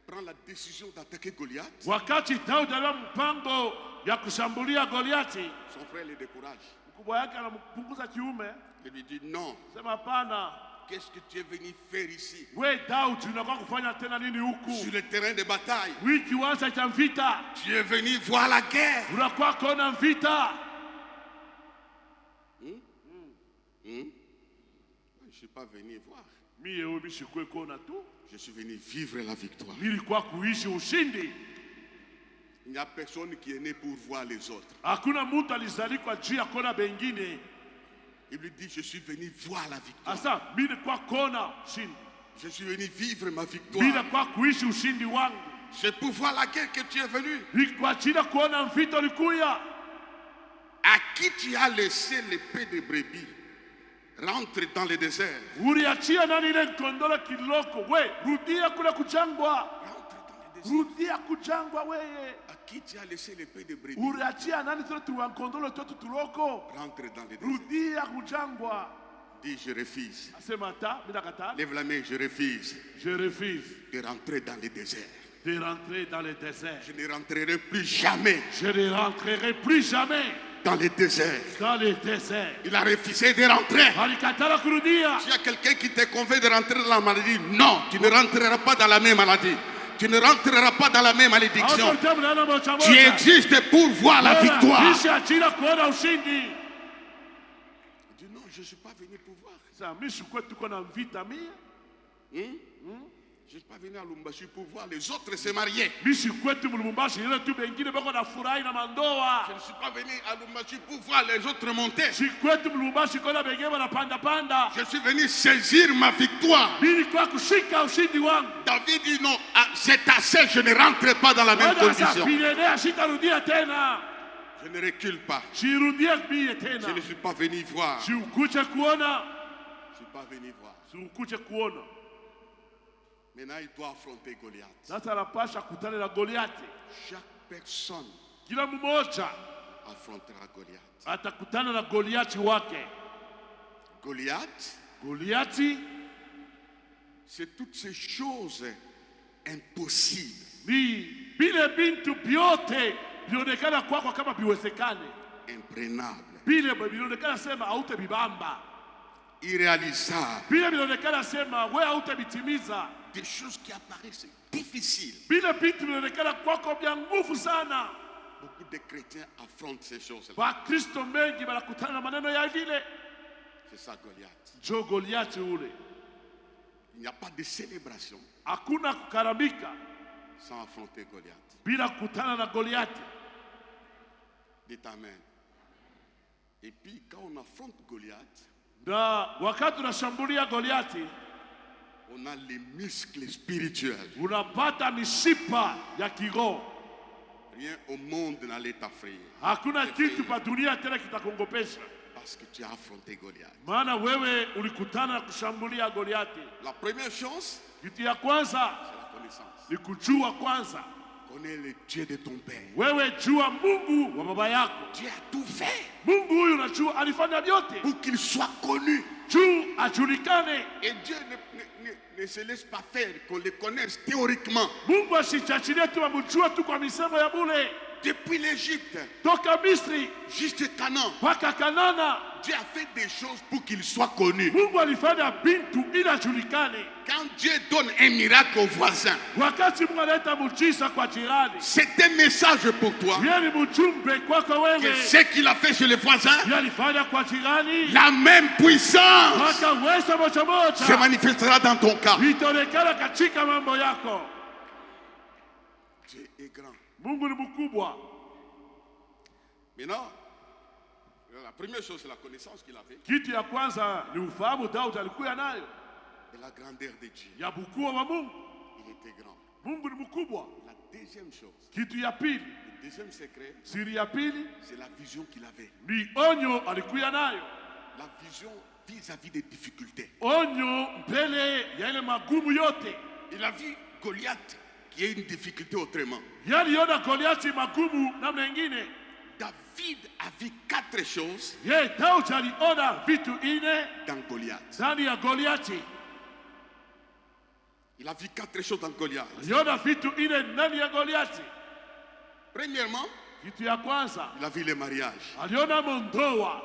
S2: prend la décision d'attaquer Goliath,
S1: Wakati Daudi aliwa mpango ya kushambulia Goliati,
S2: son frère le décourage.
S1: mkubwa yake anampunguza kiume.
S2: Il lui dit non,
S1: Sema hapana.
S2: qu'est-ce que tu es venu faire ici?
S1: We Daudi unakuwa kufanya tena nini huku?
S2: Sur le terrain de bataille,
S1: Wiki kiwanja cha vita.
S2: tu es venu voir la guerre.
S1: Unakuwa kona vita.
S2: Je ne suis pas venu voir.
S1: Mie ubi shikwe kona tu.
S2: Je suis venu vivre la victoire.
S1: Nilikuwa kuishi ushindi.
S2: Il n'y a personne qui est né pour voir les autres.
S1: Hakuna mtu alizalikwa juu ya kona bengine.
S2: Il lui dit, je suis venu voir la victoire.
S1: Asa mimi kwa kona ushindi.
S2: Je suis venu vivre ma
S1: Mimi
S2: victoire.
S1: kwa kuishi ushindi wangu.
S2: C'est pour voir la guerre que tu es venu.
S1: Ni kwa china kuona mvita ulikuya.
S2: À qui tu as laissé l'épée de brebis? Rentre dans le désert.
S1: Uliachia nani ile kondolo kiloko? We, rudia kule kuchangwa.
S2: Rentre dans le désert.
S1: Rudia kuchangwa weye.
S2: À qui tu as laissé l'épée de brebis?
S1: Uliachia nani tule tuwankondolo totu tuloko?
S2: Rentre dans le désert.
S1: Rudia kuchangwa.
S2: Dis, je refuse.
S1: Asema ta, mina kata.
S2: Lève la main, je refuse
S1: Je refuse
S2: de rentrer dans le désert.
S1: de rentrer dans le désert.
S2: Je ne rentrerai plus jamais
S1: Je ne rentrerai plus jamais
S2: dans le désert.
S1: dans le désert.
S2: Il a refusé de rentrer.
S1: Alikatala kurudia.
S2: S'il y a quelqu'un qui te convainc de rentrer dans la maladie, non, tu ne rentreras pas dans la même maladie. Tu ne rentreras pas dans la même malédiction. Tu existes pour voir la victoire. Il dit non, je ne suis pas venu pour voir. Je ne suis pas venu à Lumbashi pour voir les autres se marier. Je ne suis pas venu à Lumbashi pour voir les autres monter. Je suis venu saisir ma victoire. David dit non, c'est assez, je ne rentre pas dans la même condition. Je ne recule pas. Je ne suis pas venu voir. Je ne suis pas venu voir. Maintenant, il doit affronter Goliath. Chaque personne affrontera Goliath. Goliath, c'est toutes ces choses impossibles. Imprenables. Irréalisables. Des choses qui apparaissent difficiles. Beaucoup de chrétiens affrontent ces choses-là. C'est ça Goliath. Il n'y a pas de célébration sans affronter Goliath. Dites Amen. Et puis quand on affronte Goliath, on a les muscles spirituels. Rien au monde n'allait t'affrayer.
S1: Hakuna kitu pa dunia tena kitakongopesha.
S2: Parce que tu as affronté Goliath.
S1: Maana wewe ulikutana na kushambulia Goliati.
S2: La première chose,
S1: kitu ya kwanza,
S2: c'est la connaissance.
S1: Ni kujua kwanza.
S2: Connais le Dieu de ton père.
S1: Wewe jua Mungu wa baba yako.
S2: Dieu a tout fait.
S1: Mungu huyu unajua alifanya vyote.
S2: Pour qu'il soit connu.
S1: Juu ajulikane.
S2: Et Dieu ne se laisse pas faire qu'on le connaisse théoriquement.
S1: Mungu asichachilie tu amjue tu kwa misemo ya bure.
S2: Depuis l'Égypte,
S1: toka Misri
S2: jusqu'à Canaan,
S1: mpaka Kanana,
S2: Dieu a fait des choses pour qu'il soit connu.
S1: Mungu alifanya bintu ili ajulikane.
S2: Quand Dieu donne un miracle au voisin,
S1: wakati Mungu analeta muujiza kwa jirani,
S2: c'est un message pour toi.
S1: Yeye ni mjumbe kwako wewe.
S2: Que ce qu'il a fait chez les voisins,
S1: yeye alifanya kwa jirani,
S2: la même puissance
S1: wakaweza moja moja
S2: se manifestera dans ton cas.
S1: itaonekana katika mambo yako.
S2: Dieu est grand.
S1: Mungu ni mkubwa.
S2: Maintenant, la première chose, c'est la connaissance qu'il avait.
S1: Kitu ya kwanza ni ufahamu Daudi alikuwa nayo.
S2: De la grandeur de Dieu.
S1: Ya ukubwa wa Mungu.
S2: Il était grand.
S1: Mungu ni mkubwa.
S2: La deuxième chose.
S1: Kitu ya pili.
S2: Le deuxième secret.
S1: Siri ya pili.
S2: C'est la vision qu'il avait.
S1: Ni onyo alikuwa nayo.
S2: La vision vis-à-vis des difficultés.
S1: Onyo mbele ya ile magumu yote.
S2: Il a vu Goliath qui a une difficulté autrement.
S1: Yaliona Goliathi magumu namna nyingine.
S2: David a vu 4 choses.
S1: Daudi aliona vitu ine
S2: dans Goliath.
S1: Ndani ya Goliathi.
S2: Il a vu 4 choses dans Goliath.
S1: Aliona vitu ine ndani ya Goliathi.
S2: Premièrement,
S1: kitu ya kwanza,
S2: il a vu le mariage.
S1: Aliona mondoa.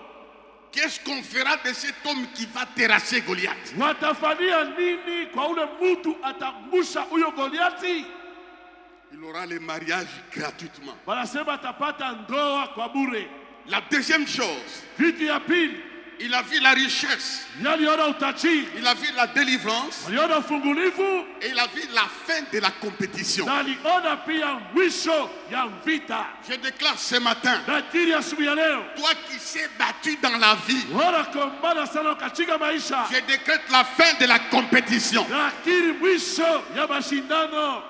S2: Qu'est-ce qu'on fera de cet homme qui va terrasser Goliath?
S1: Watafanyia nini kwa ule mtu atangusha huyo Goliathi?
S2: Il aura le mariage gratuitement.
S1: Wanasema atapata ndoa kwa bure.
S2: La deuxième chose,
S1: kitu ya pili,
S2: il a vu la richesse.
S1: Yaliona utajiri.
S2: Il a vu la délivrance.
S1: Aliona ufungulivu.
S2: Et il a vu la fin de la compétition.
S1: Aliona pia mwisho ya vita.
S2: Je déclare ce matin,
S1: nakiri asubuhi ya leo,
S2: toi qui s'es battu dans la vie,
S1: wanakombana sana katika maisha,
S2: je décrète la fin de la compétition.
S1: nakiri mwisho ya mashindano.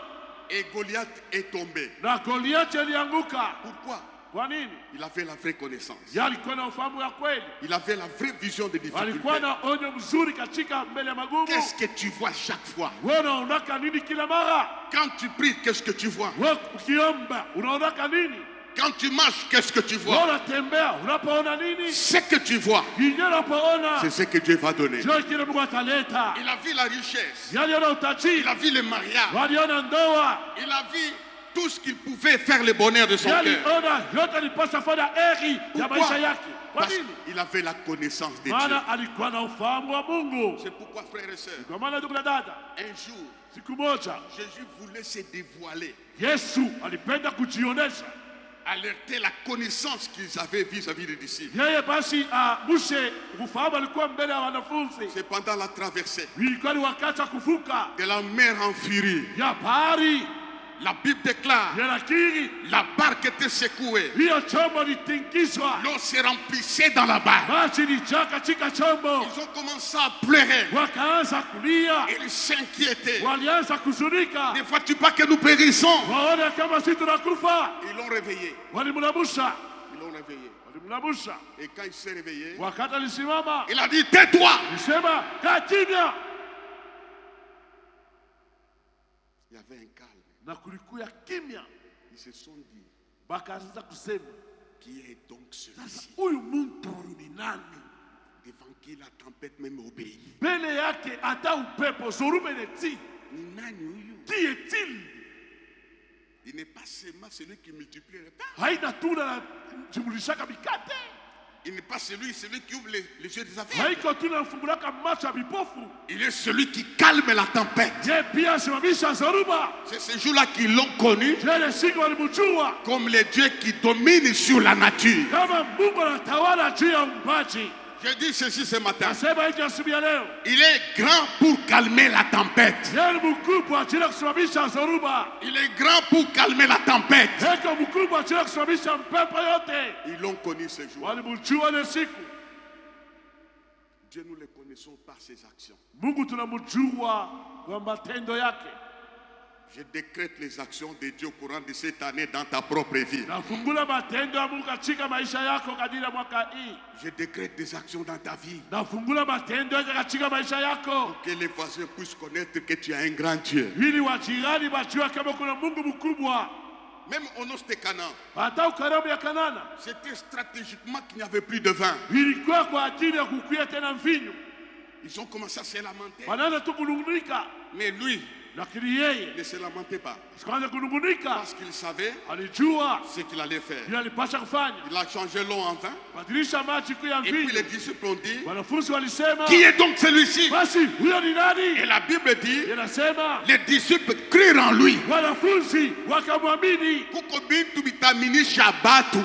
S2: Et Goliath est tombé.
S1: Na Goliath alianguka.
S2: Pourquoi?
S1: Kwa nini?
S2: Il avait la vraie connaissance.
S1: Yalikuwa na ufahamu ya kweli.
S2: Il avait la vraie vision des difficultés.
S1: Alikuwa na onyo mzuri katika mbele ya magumu.
S2: Qu'est-ce que tu vois chaque fois?
S1: Wewe unaonaka nini kila mara?
S2: Quand tu pries, qu'est-ce que tu vois?
S1: Wewe ukiomba unaonaka nini?
S2: Quand tu marches, qu'est-ce que tu vois?
S1: Unatembea unapoona nini?
S2: Ce que tu vois, c'est ce que Dieu va donner.
S1: Ndio kile Mungu ataleta.
S2: Il a vu la richesse.
S1: Yaliona utajiri.
S2: Il a vu le mariage.
S1: Waliona ndoa.
S2: Il a vu tout ce qu'il pouvait faire le bonheur de son cœur. Pourquoi? Parce qu'il avait la connaissance de Dieu. C'est pourquoi, frères et sœurs, un jour, Jésus voulait se dévoiler. Alerter la connaissance qu'ils avaient vis-à-vis des disciples. C'est pendant la traversée de la mer en furie. La Bible déclare, la barque était secouée. L'eau se remplissait dans la barque. Ils ont commencé à pleurer. Ils s'inquiétaient. Ne vois-tu pas que nous périssons? Ils l'ont réveillé. Ils l'ont réveillé. Et quand il s'est réveillé, il a dit, tais-toi. Il y avait un calme. Ils se sont dit, qui est donc celui-ci devant qui la tempête même obéit?
S1: Qui est-il?
S2: Il n'est pas seulement celui qui multiplie le pain. Il n'est pas celui qui ouvre les yeux des affaires. Il est celui qui calme la tempête. C'est ce jour-là qu'ils l'ont connu comme le Dieu qui domine sur la nature. Je dis ceci ce matin. Il est grand pour calmer la tempête. Il est grand pour calmer la tempête. Ils l'ont connu ce jour. Dieu, nous le connaissons par ses actions. Je décrète les actions de Dieu au courant de cette année dans ta propre vie. Je décrète des actions dans ta vie. Pour que les voisins puissent connaître que tu as un grand Dieu. Même au nom de Canaan, c'était stratégiquement qu'il n'y avait plus de vin. Ils ont commencé à se lamenter. Mais lui ne se lamentait pas. Parce qu'il savait ce qu'il allait faire. Il a changé l'eau en vin. Et puis les disciples ont dit, qui est donc celui-ci? Et la Bible dit, les disciples crurent en lui.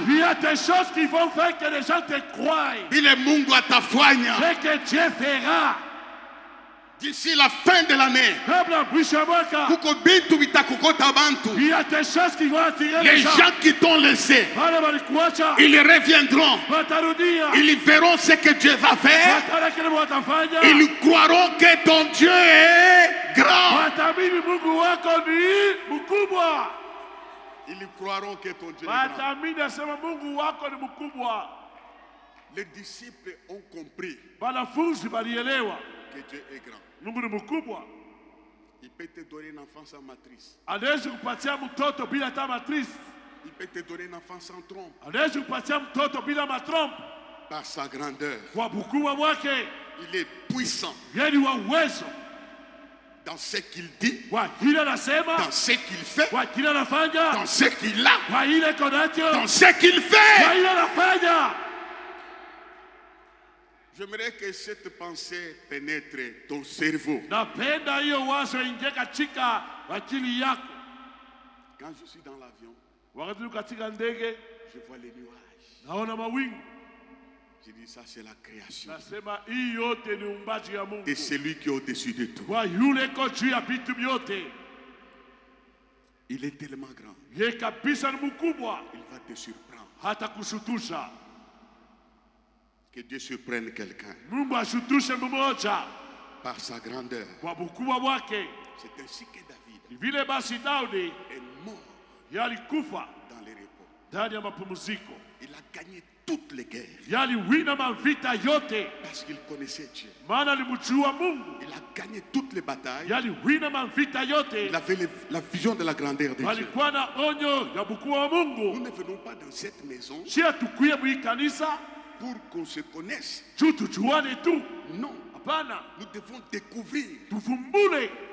S1: Il y a des choses qui vont faire que les gens te croient.
S2: Ce
S1: que Dieu fera.
S2: D'ici la fin de l'année,
S1: il y a des choses qui vont attirer
S2: les gens qui t'ont laissé, ils reviendront. Ils verront ce que Dieu va faire. Ils croiront que ton Dieu est grand. Ils croiront que ton Dieu est grand. Les disciples ont compris que Dieu est grand. Il peut te donner une enfant sans matrice. Il peut te donner une enfant sans trompe. Par sa grandeur, il est puissant dans ce qu'il dit, dans ce qu'il fait, dans ce qu'il a, dans ce qu'il fait. J'aimerais que cette pensée pénètre ton cerveau. Quand je suis dans l'avion, je vois les nuages. Je dis, ça c'est la création de celui qui est au-dessus de tout. Il est tellement grand. Il va te surprendre. Que Dieu surprenne quelqu'un par sa grandeur. C'est ainsi que David est mort dans les repos. Il a gagné toutes les guerres parce qu'il connaissait Dieu. Il a gagné toutes les batailles. Il avait la vision de la grandeur de Dieu. Nous ne venons pas dans cette maison pour qu'on se connaisse. Non. Nous devons découvrir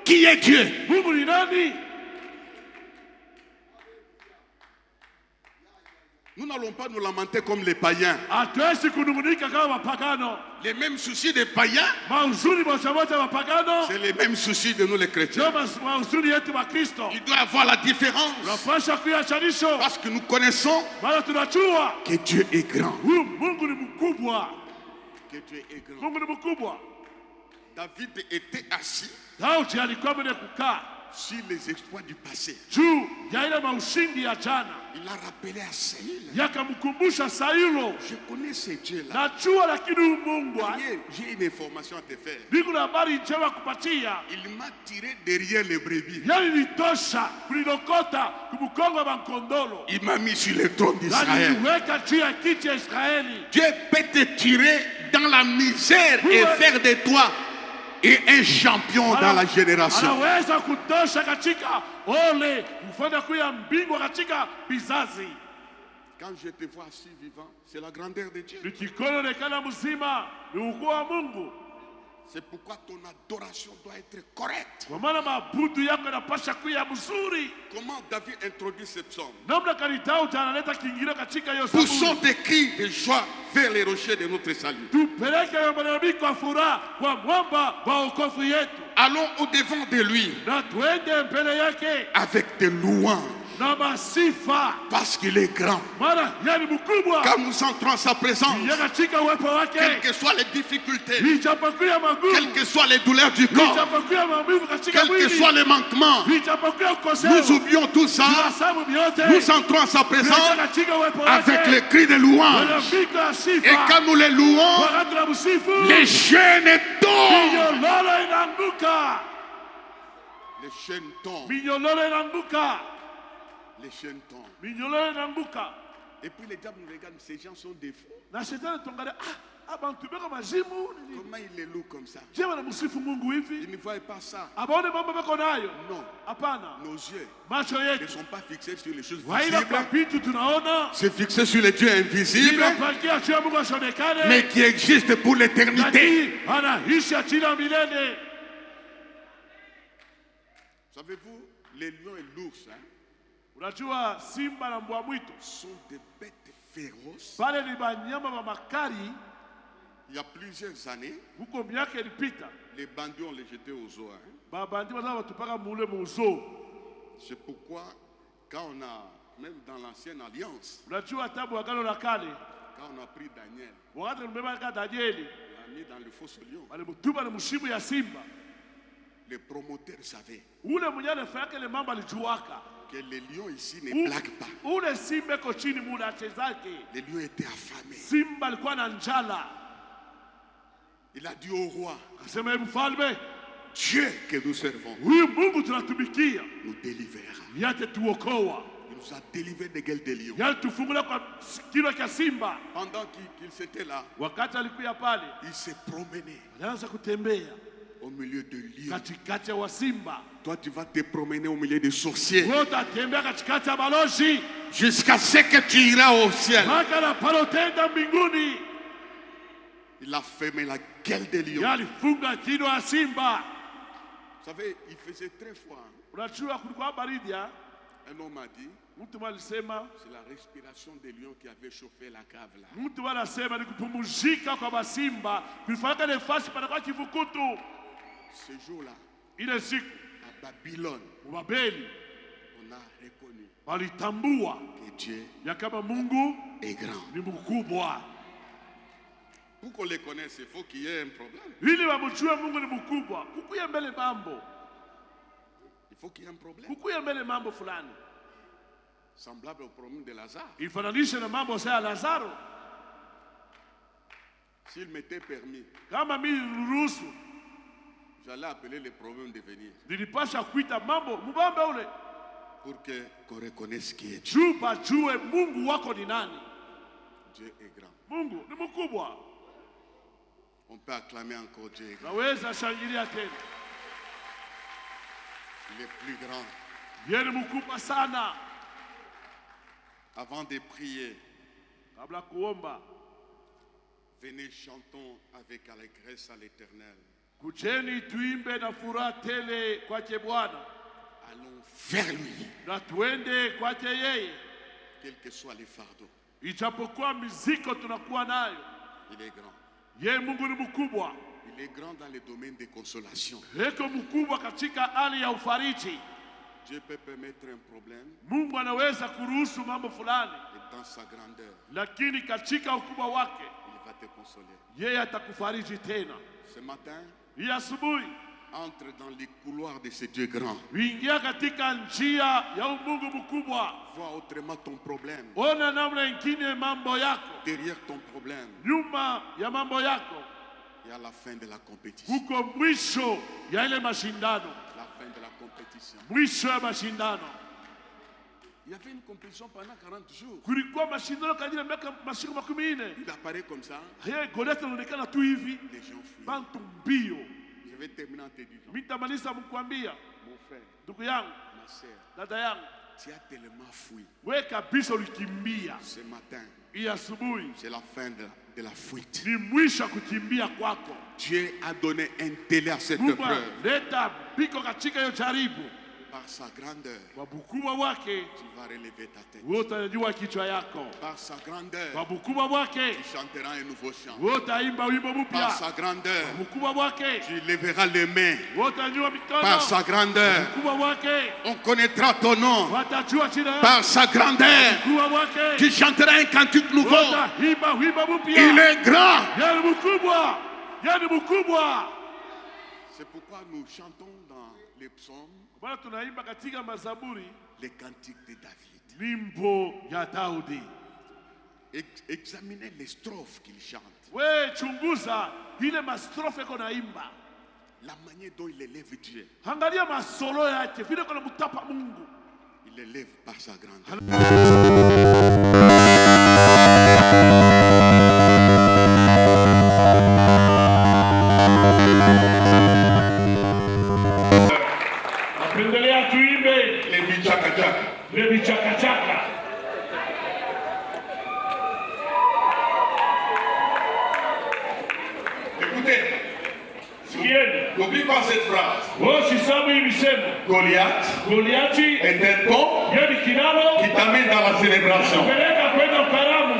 S2: qui est Dieu. Nous n'allons pas nous lamenter comme les païens. Les mêmes soucis des païens, c'est les mêmes soucis de nous les chrétiens. Il doit y avoir la différence. Parce que nous connaissons que Dieu est grand. Que Dieu est grand. David était assis sur les exploits du passé. Il a rappelé à Saïl. Je connais ce Dieu-là. J'ai une information à te faire. Il m'a tiré derrière les brebis. Il m'a mis sur le trône d'Israël. Dieu peut te tirer dans la misère et faire de toi et un champion dans la génération. Quand je te vois assis vivant, c'est la grandeur de Dieu. C'est pourquoi ton adoration doit être correcte. Comment David introduit ce psaume? Poussons des cris de joie vers les rochers de notre salut. Allons au-devant de lui avec des louanges. Parce qu'il est grand. Quand nous entrons en sa présence, quelles que soient les difficultés, quelles que soient les douleurs du corps, quels que soient les manquements, nous oublions tout ça. Nous entrons en sa présence avec les cris de louange. Et quand nous les louons, les chaînes tombent. Les chaînes tombent.
S1: Minyololo inanguka.
S2: Les chaînes tombent.
S1: Minyololo inanguka.
S2: Et puis les diables nous regardent, ces gens sont des fous.
S1: Na shetani tongale
S2: Comment ils les louent comme ça?
S1: Je wana musifu Mungu hivi.
S2: Ils ne voient pas ça.
S1: Abaone mambo beko nayo.
S2: Non.
S1: Hapana.
S2: Nos yeux
S1: Macho
S2: ne
S1: yetu
S2: sont pas fixés sur les choses
S1: waila kwa
S2: visibles.
S1: vitu tunaona.
S2: C'est fixé sur les dieux invisibles,
S1: Inapangia juu ya Mungu asionekane.
S2: mais qui existent pour l'éternité.
S1: Lakini anaishi achini milele.
S2: Savez-vous, les lions et l'ours
S1: Unajua simba na mbwa mwitu
S2: sont des bêtes féroces.
S1: pale ni banyama ba makali.
S2: Il y a plusieurs années,
S1: Huko miaka ilipita
S2: les bandits ont les jetés aux eaux.
S1: babandi baza batupaka mule muzo.
S2: C'est pourquoi, quand on a, même dans l'ancienne alliance,
S1: Unajua tabu agano la kale
S2: quand on a pris Daniel,
S1: wakati mbeba ka Danieli
S2: on l'a mis dans le fosse lion,
S1: alimutupa ni mushimu ya simba.
S2: les promoteurs savaient
S1: Ule mwenye anafanya ile mambo alijuaka.
S2: que les lions ici ne blaguent pas.
S1: Ule simba iko chini muda achezake.
S2: Les lions étaient affamés.
S1: Simba alikuwa na njala.
S2: Il a dit au roi,
S1: Akasema hebu mfalme,
S2: Dieu que nous servons
S1: huyu Mungu tunatumikia
S2: nous délivrera.
S1: yate tuokoa.
S2: Il nous a délivrés des gueules des lions.
S1: Yale tufungula kwa kilo cha simba.
S2: Pendant qu'il était là,
S1: Wakati alikuwa pale,
S2: il s'est promené
S1: alianza kutembea
S2: au milieu de lions.
S1: katikati wa simba.
S2: Toi, tu vas te promener au milieu des sorciers
S1: Wewe utatembea katikati ya balozi
S2: jusqu'à ce que tu iras au ciel.
S1: mpaka na pale utaenda mbinguni.
S2: Il a fermé la gueule des lions.
S1: Yalifunga kilo ya simba.
S2: Vous savez, il faisait très froid.
S1: Unajua kulikuwa baridi.
S2: Un homme a dit,
S1: Mtu alisema,
S2: c'est la respiration des lions qui avait chauffé la cave là.
S1: mtu anasema ni kupumzika kwa masimba kulifanyika nafasi panakuwa kivukutu.
S2: Ce jour-là,
S1: Ile siku
S2: à Babylone,
S1: Babeli
S2: on a reconnu
S1: walitambua
S2: que Dieu
S1: ya kama Mungu
S2: est grand.
S1: ni mkubwa.
S2: Pour qu'on le connaisse, il faut qu'il y ait un problème.
S1: Ili wamjue Mungu ni mkubwa, kukuya mbele mambo,
S2: Il faut qu'il y ait un problème.
S1: kukuya mbele mambo fulani.
S2: Semblable au problème de Lazare.
S1: Ifananishe na mambo ya Lazaro.
S2: S'il m'était permis,
S1: Kama mimi niruhusu,
S2: j'allais appeler les problèmes de venir
S1: nilipasha kuita mambo mubambe ule
S2: pour qu'on reconnaisse qui est Dieu.
S1: juu pajue Mungu wako ni nani.
S2: Dieu est grand.
S1: Mungu ni mkubwa.
S2: On peut acclamer encore Dieu est grand.
S1: Naweza shangilia tena.
S2: Il est plus grand.
S1: Yeye ni mkubwa sana.
S2: Avant de prier,
S1: Kabla kuomba,
S2: venez chantons avec allégresse à l'Éternel.
S1: kucheni tuimbe na furaha tele kwake Bwana.
S2: Allons vers lui,
S1: Na tuende kwake yeye.
S2: quel que soit les fardeaux.
S1: Ijapokuwa miziko tunakuwa nayo.
S2: Il est grand.
S1: Yeye Mungu ni mkubwa.
S2: Il est grand dans le domaine des consolations.
S1: Eko mkubwa katika hali ya ufariji.
S2: Dieu peut permettre un problème
S1: Mungu anaweza kuruhusu mambo fulani,
S2: et dans sa grandeur,
S1: lakini katika ukubwa wake
S2: il va te consoler.
S1: yeye atakufariji tena.
S2: Ce matin,
S1: Hii asubuhi
S2: entre dans les couloirs de ce Dieu grand.
S1: uingia katika njia ya Mungu mkubwa.
S2: Vois autrement ton problème.
S1: Ona namna ingine mambo yako,
S2: Derrière ton problème,
S1: nyuma ya mambo yako,
S2: il y a la fin de la compétition.
S1: huko mwisho ya ile mashindano,
S2: La fin de la compétition.
S1: mwisho ya mashindano.
S2: Il y avait une compétition pendant 40 jours.
S1: Kulikuwa mashindano kwa ajili ya miaka masiku 40.
S2: Il apparaît comme ça,
S1: Yeye Goliath anaonekana tu hivi,
S2: les gens fuient.
S1: bantu mbio.
S2: Je vais terminer en te disant,
S1: Mitamaliza mkwambia,
S2: mon frère,
S1: ndugu yangu,
S2: ma soeur,
S1: dada yangu,
S2: tu as tellement fui.
S1: we kabisa ulikimbia.
S2: Ce matin,
S1: Hii asubuhi
S2: c'est la fin de la fuite.
S1: ni mwisho wa kukimbia kwako.
S2: Dieu a donné un délai à cette
S1: Mungu
S2: épreuve.
S1: leta biko katika hiyo jaribu.
S2: Par sa grandeur,
S1: Kwa ukubwa wake
S2: tu vas relever ta tête.
S1: wewe utajua kichwa yako.
S2: Par sa grandeur,
S1: Kwa ukubwa wake
S2: tu chanteras un nouveau chant.
S1: wewe utaimba wimbo
S2: Par
S1: mpya.
S2: sa grandeur,
S1: Kwa ukubwa wake
S2: tu lèveras les mains.
S1: wewe utajua mikono.
S2: Par sa grandeur,
S1: Ukubwa wake
S2: on connaîtra ton nom.
S1: watajua jina lako.
S2: Par sa grandeur,
S1: Ukubwa wake
S2: tu chanteras un cantique nouveau.
S1: utaimba wimbo
S2: Il
S1: mpya.
S2: est grand.
S1: Yeye ni mkubwa. Yeye ni mkubwa.
S2: C'est pourquoi nous chantons dans les psaumes
S1: Bwana tunaimba katika mazaburi
S2: les cantiques de David.
S1: wimbo ya Daudi.
S2: Examinez les strophes qu'il chante.
S1: We chunguza ile mastrofe ko naimba.
S2: La manière dont il élève Dieu.
S1: Angalia masolo yake vile kuna mtapa Mungu.
S2: Il l'élève par sa grandeur.
S1: Napendelea tuimbe
S2: Les bichaka-chaka.
S1: le bichaka-chaka.
S2: Écoutez,
S1: Sikieni.
S2: n'oublie pas cette phrase.
S1: Usisahau hii misemo. Goliati
S2: est un pont
S1: yeye ni kilalo
S2: qui t'amène dans la célébration.
S1: peleka kwenda ukaramu.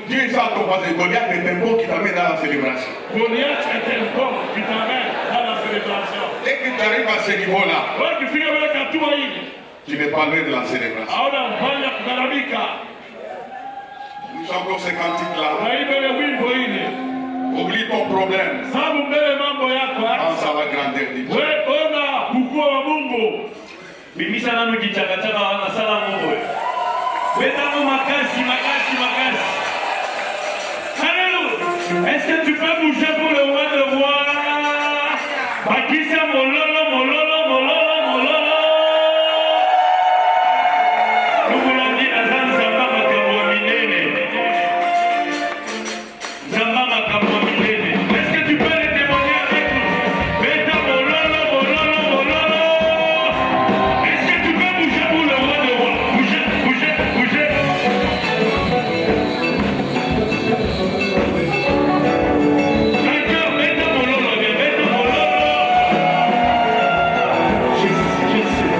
S2: Dieu ça ton voisin. Goliath est un pont qui t'amène dans la célébration.
S1: Goliati est un pont qui t'amène dans la célébration.
S2: Dès que tu arrives à ce niveau-là,
S1: Wewe ukifika mbele hatua hii,
S2: tu vais parler de la célébration.
S1: hauna mpanya kugaramika.
S2: Nous avons ces cantiques-là.
S1: Waimbe wimbo ile.
S2: Oublie ton problème.
S1: Sababu mbele mambo yako.
S2: Pense à la grandeur de Dieu.
S1: Wewe ona ukuu wa Mungu.
S5: Bimisa nanu kichakachaka wana sala Mungu. Wetamo makasi. Alléluia. Est-ce que tu peux bouger pour le roi de roi? Bakisa mololo. Nous voulons dire à Zamba makambo minene. Zamba makambo minene. Est-ce que tu peux les témoigner avec nous? Beta mololo. Est-ce que tu peux bouger pour le roi de roi? Bouger. D'accord, beta mololo. Je sais.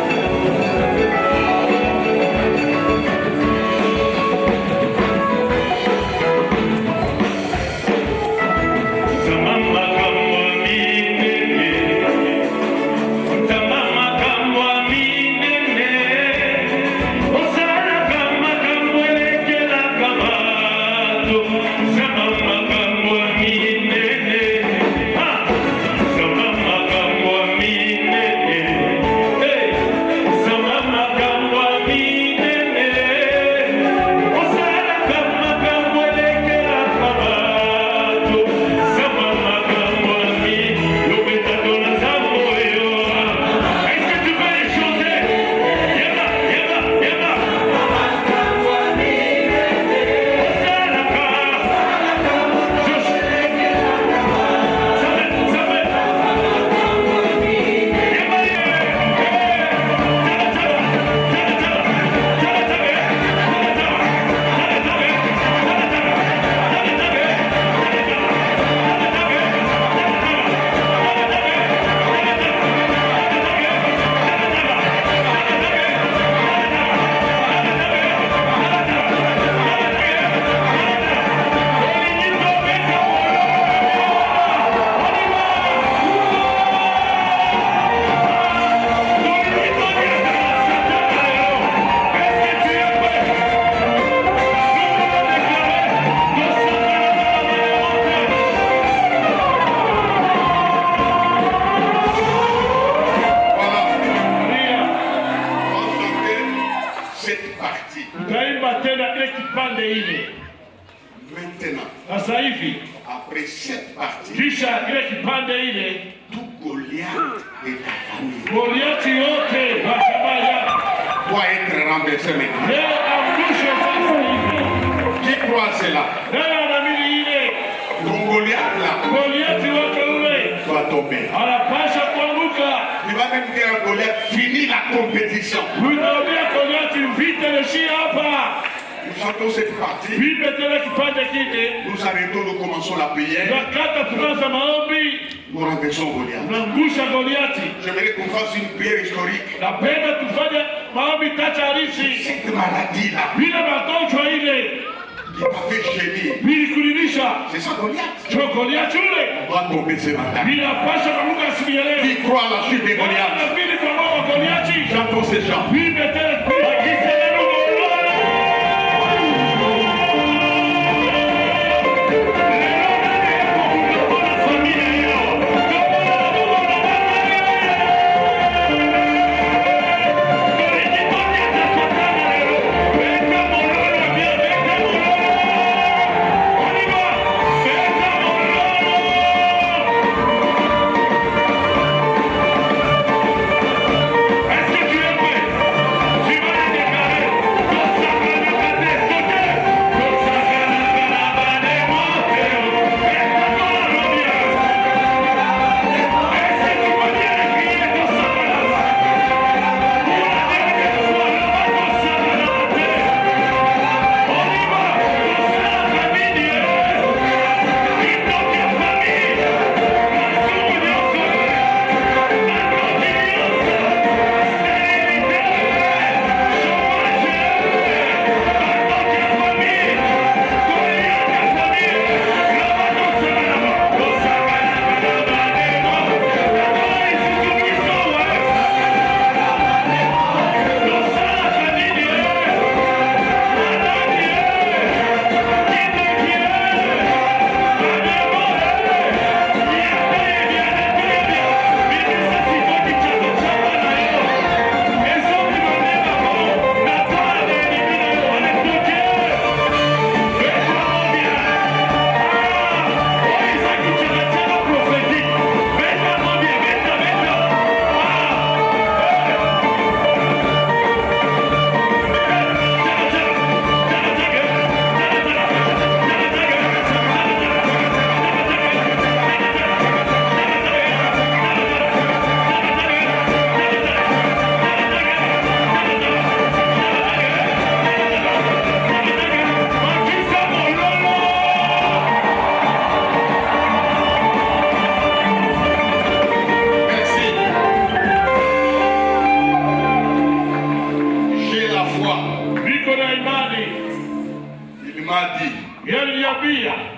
S2: Maintenant,
S1: Sasa hivi
S2: après cette partie,
S1: kisha kile kipande ile,
S2: tout Goliath de ta famille
S1: Goliati yote wa jamaa yako
S2: doit être renversé maintenant.
S1: yeye amrushe sasa hivi.
S2: Qui croit cela?
S1: Nani anaamini ile?
S2: Ton Goliath là
S1: Goliati wake ule
S2: doit tomber.
S1: anapasha kuanguka.
S2: Tu vas même dire à Goliath, finis la compétition.
S1: Utaambia Goliati vite leshia hapa.
S2: Nous chantons cette partie.
S1: Vipe tena kipande kile.
S2: Nous arrêtons, nous commençons la prière.
S1: Wakati tunaanza maombi,
S2: Nous renversons Goliath.
S1: tunamgusha Goliati.
S2: J'aimerais qu'on fasse une prière historique.
S1: Napenda tufanye maombi tatu halisi.
S2: Cette maladie-là
S1: Bila magonjwa ile
S2: qui t'a fait gémir,
S1: vilikulilisha.
S2: c'est ça Goliath.
S1: Jo Goliati ule
S2: On doit tomber ce matin.
S1: vinapasha kuanguka siku ya leo.
S2: Qui croit à la chute de Goliath?
S1: Naamini kwa Mungu Goliati.
S2: Chantons ces chants.
S1: Vipe tena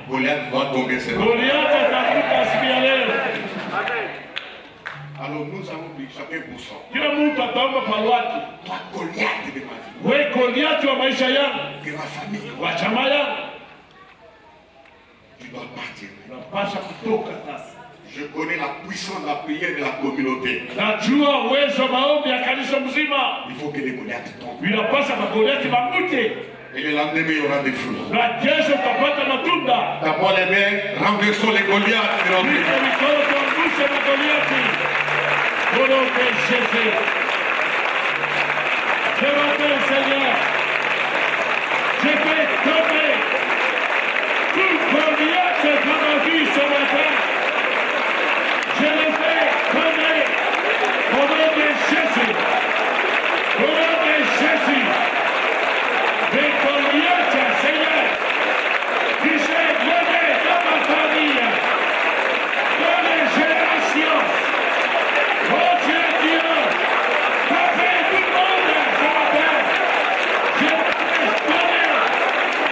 S2: Goliath va tomber ce matin.
S5: Goliath ataanguka siku ya leo.
S2: Alors nous allons prier chacun pour ça.
S5: Kila mtu ataomba kwa wake.
S2: Toi Goliath de ma vie.
S5: Wewe Goliath wa maisha yangu.
S2: De ma famille.
S5: Wa chama yangu.
S2: Tu dois partir.
S5: Unapasha kutoka sasa.
S2: Je connais la puissance de la prière de la communauté.
S5: Najua uwezo maombi ya kanisa mzima.
S2: Il faut que les Goliaths tombent.
S5: Inapasha Goliath mamute.
S2: Et le lendemain, il y aura des fruits.
S5: Na kesho utapata matunda.
S2: D'abord les mains, renversons les Goliaths de notre vie.
S5: Mikono tuangushe na Goliathi. Au nom de Jésus. Je m'appelle Seigneur. Je vais tomber. Tout Goliath dans ma vie ce matin. Je le fais tomber. Au nom de Jésus. Au nom de Jésus. Les Goliath, Seigneur, qui s'est levé dans ma famille, dans les générations. Oh Dieu, Dieu, t'as fait tout le monde ce matin. Je te donner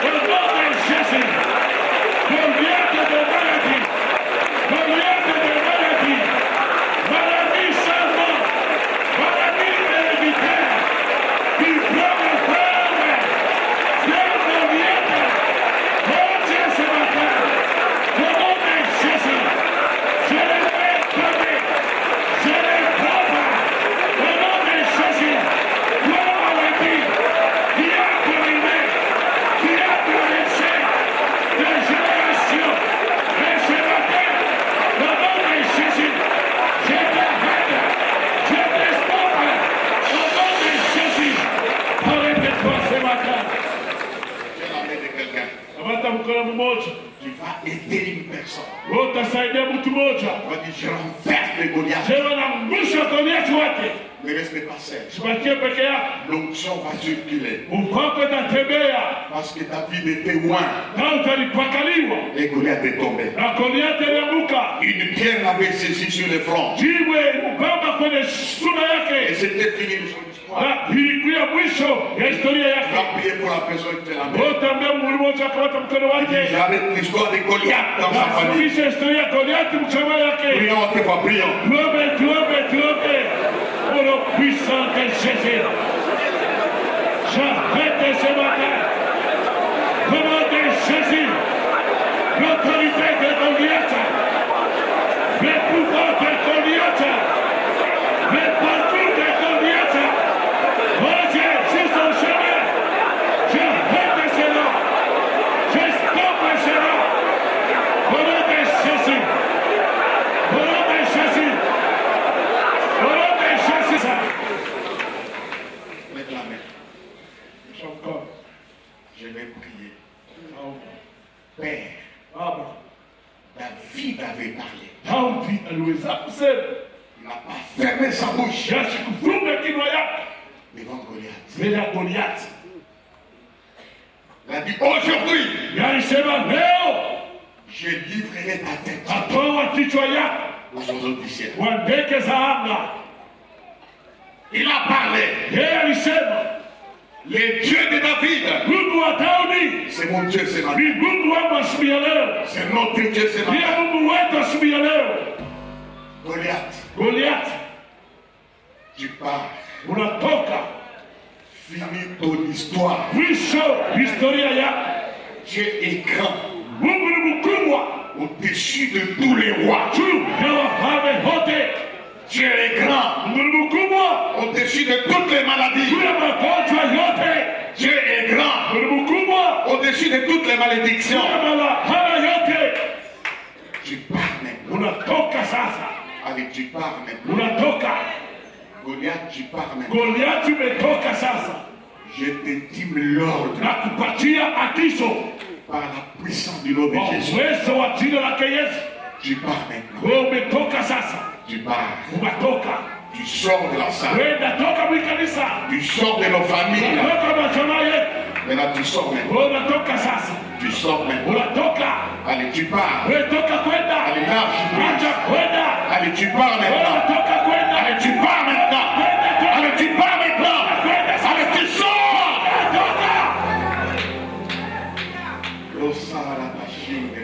S5: au nom de Jésus. Goliath de maladie, Goliath de maladie, maladie sans nom, maladie héréditaire, qui prend le frère.
S2: Tu vas aider une personne.
S5: Utasaidia mtu mmoja.
S2: Tu vas dire, je renverse les Goliaths.
S5: Sema naangusha Goliathi wake.
S2: Ne restez pas seul.
S5: Sibakie peke yako.
S2: L'onction va circuler.
S5: Upako utatembea.
S2: Parce que David était loin.
S5: Na utalipakaliwa.
S2: Et Goliath est tombé.
S5: Na Goliathi alianguka.
S2: Une pierre l'avait saisi sur le front.
S5: Jiwe upamba kwenye sura
S2: Et
S5: yake.
S2: c'était fini son histoire.
S5: Na ilikuwa mwisho ya historia
S2: Tu
S5: yake.
S2: vas prier pour la personne qui est la main.
S5: Utaambia Mungu mmoja akamata mkono wake.
S2: J'arrête l'histoire de Goliath dans sa famille.
S5: Kisha historia ya Goliathi mchama yake.
S2: Prions à tes fois, prions.
S5: Tuombe. Pour le puissant de Jésus. J'arrête ce matin. Au nom de Jésus. L'autorité de Goliath. Le pouvoir de Goliath. Le parcours de Goliath. Oh Dieu, sur son chemin. J'arrête cela. Je stoppe cela. Au nom de Jésus. Au nom de Jésus. Au nom de Jésus.
S2: Lève la main.
S5: Encore.
S2: Je vais prier. Père,
S5: Baba,
S2: David avait parlé.
S5: Daudi aliweza kusema.
S2: Il n'a pas fermé sa bouche
S5: Kiasi kufunga kinywa yake
S2: devant Goliath.
S5: mbele ya Goliathi.
S2: Il a dit, aujourd'hui,
S5: Alisema leo
S2: je livrerai ta tête
S5: atoa kichwa yako
S2: aux oiseaux du ciel.
S5: kwa ndege za anga.
S2: Il a parlé.
S5: Yeye alisema
S2: Le Dieu de David,
S5: Mungu wa Daudi
S2: c'est mon Dieu ce matin.
S5: ni Mungu wangu asubuhi ya leo,
S2: C'est notre Dieu ce matin.
S5: ndiye Mungu wetu asubuhi ya leo.
S2: Goliath,
S5: Goliathi,
S2: tu pars.
S5: unatoka
S2: Finis ton histoire.
S5: mwisho historia yako.
S2: Dieu est grand.
S5: Mungu ni mkubwa
S2: Au-dessus de tous les rois.
S5: juu ya wafalme wote.
S2: Dieu est grand.
S5: Mungu ni mkubwa
S2: Au-dessus de toutes les maladies.
S5: juu ya magonjwa yote.
S2: Dieu est grand.
S5: Mungu ni mkubwa
S2: Au-dessus de toutes les
S5: juu
S2: malédictions.
S5: ya malahara yote.
S2: Tu pars maintenant.
S5: Unatoka sasa,
S2: Allez, tu pars maintenant.
S5: unatoka.
S2: Goliath, tu pars maintenant.
S5: Goliathi umetoka sasa,
S2: Je te dis l'ordre
S5: na kupatia agizo
S2: par la puissance du nom de
S5: kwa
S2: Jésus.
S5: uwezo wa jina lake Yesu.
S2: Tu pars maintenant.
S5: Wewe umetoka sasa,
S2: Tu pars.
S5: unatoka.
S2: Tu sors de la salle.
S5: Wewe unatoka mwikanisa,
S2: Tu sors de nos familles.
S5: unatoka majamaa yetu.
S2: Maintenant, tu sors maintenant.
S5: Wewe unatoka sasa,
S2: Tu sors maintenant.
S5: unatoka.
S2: Allez, tu pars.
S5: Wewe toka kwenda,
S2: Allez, marche.
S5: acha kwenda.
S2: Allez, tu pars
S5: Wewe
S2: maintenant.
S5: unatoka kwenda,
S2: Allez, tu pars maintenant. Allez, tu pars maintenant. Allez, tu sors.
S5: toka.
S2: Lo sa la machine de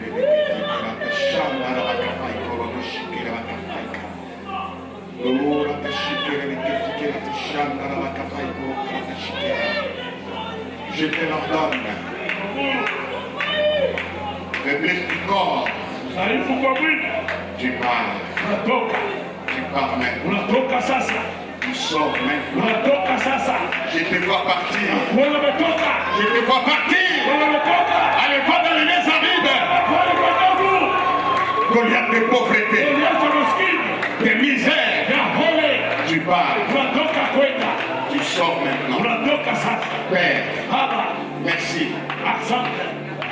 S2: Je te l'ordonne. Faiblesse du corps. Tu parles. Tu pars maintenant. Tu sors maintenant. Je te vois partir. Je te vois partir. Allez, va dans les Zabib. Goliath de pauvreté, de misère. Tu pars. Tu sors maintenant. Père, merci.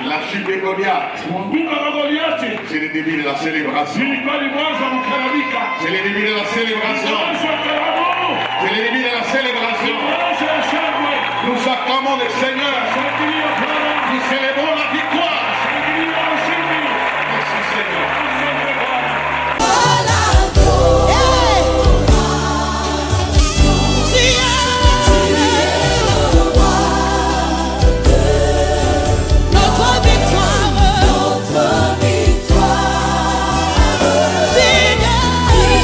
S2: La chute de Goliath, c'est le début de la célébration. C'est le début de la célébration. C'est le début de la célébration. Nous acclamons le Seigneur. Nous célébrons la vie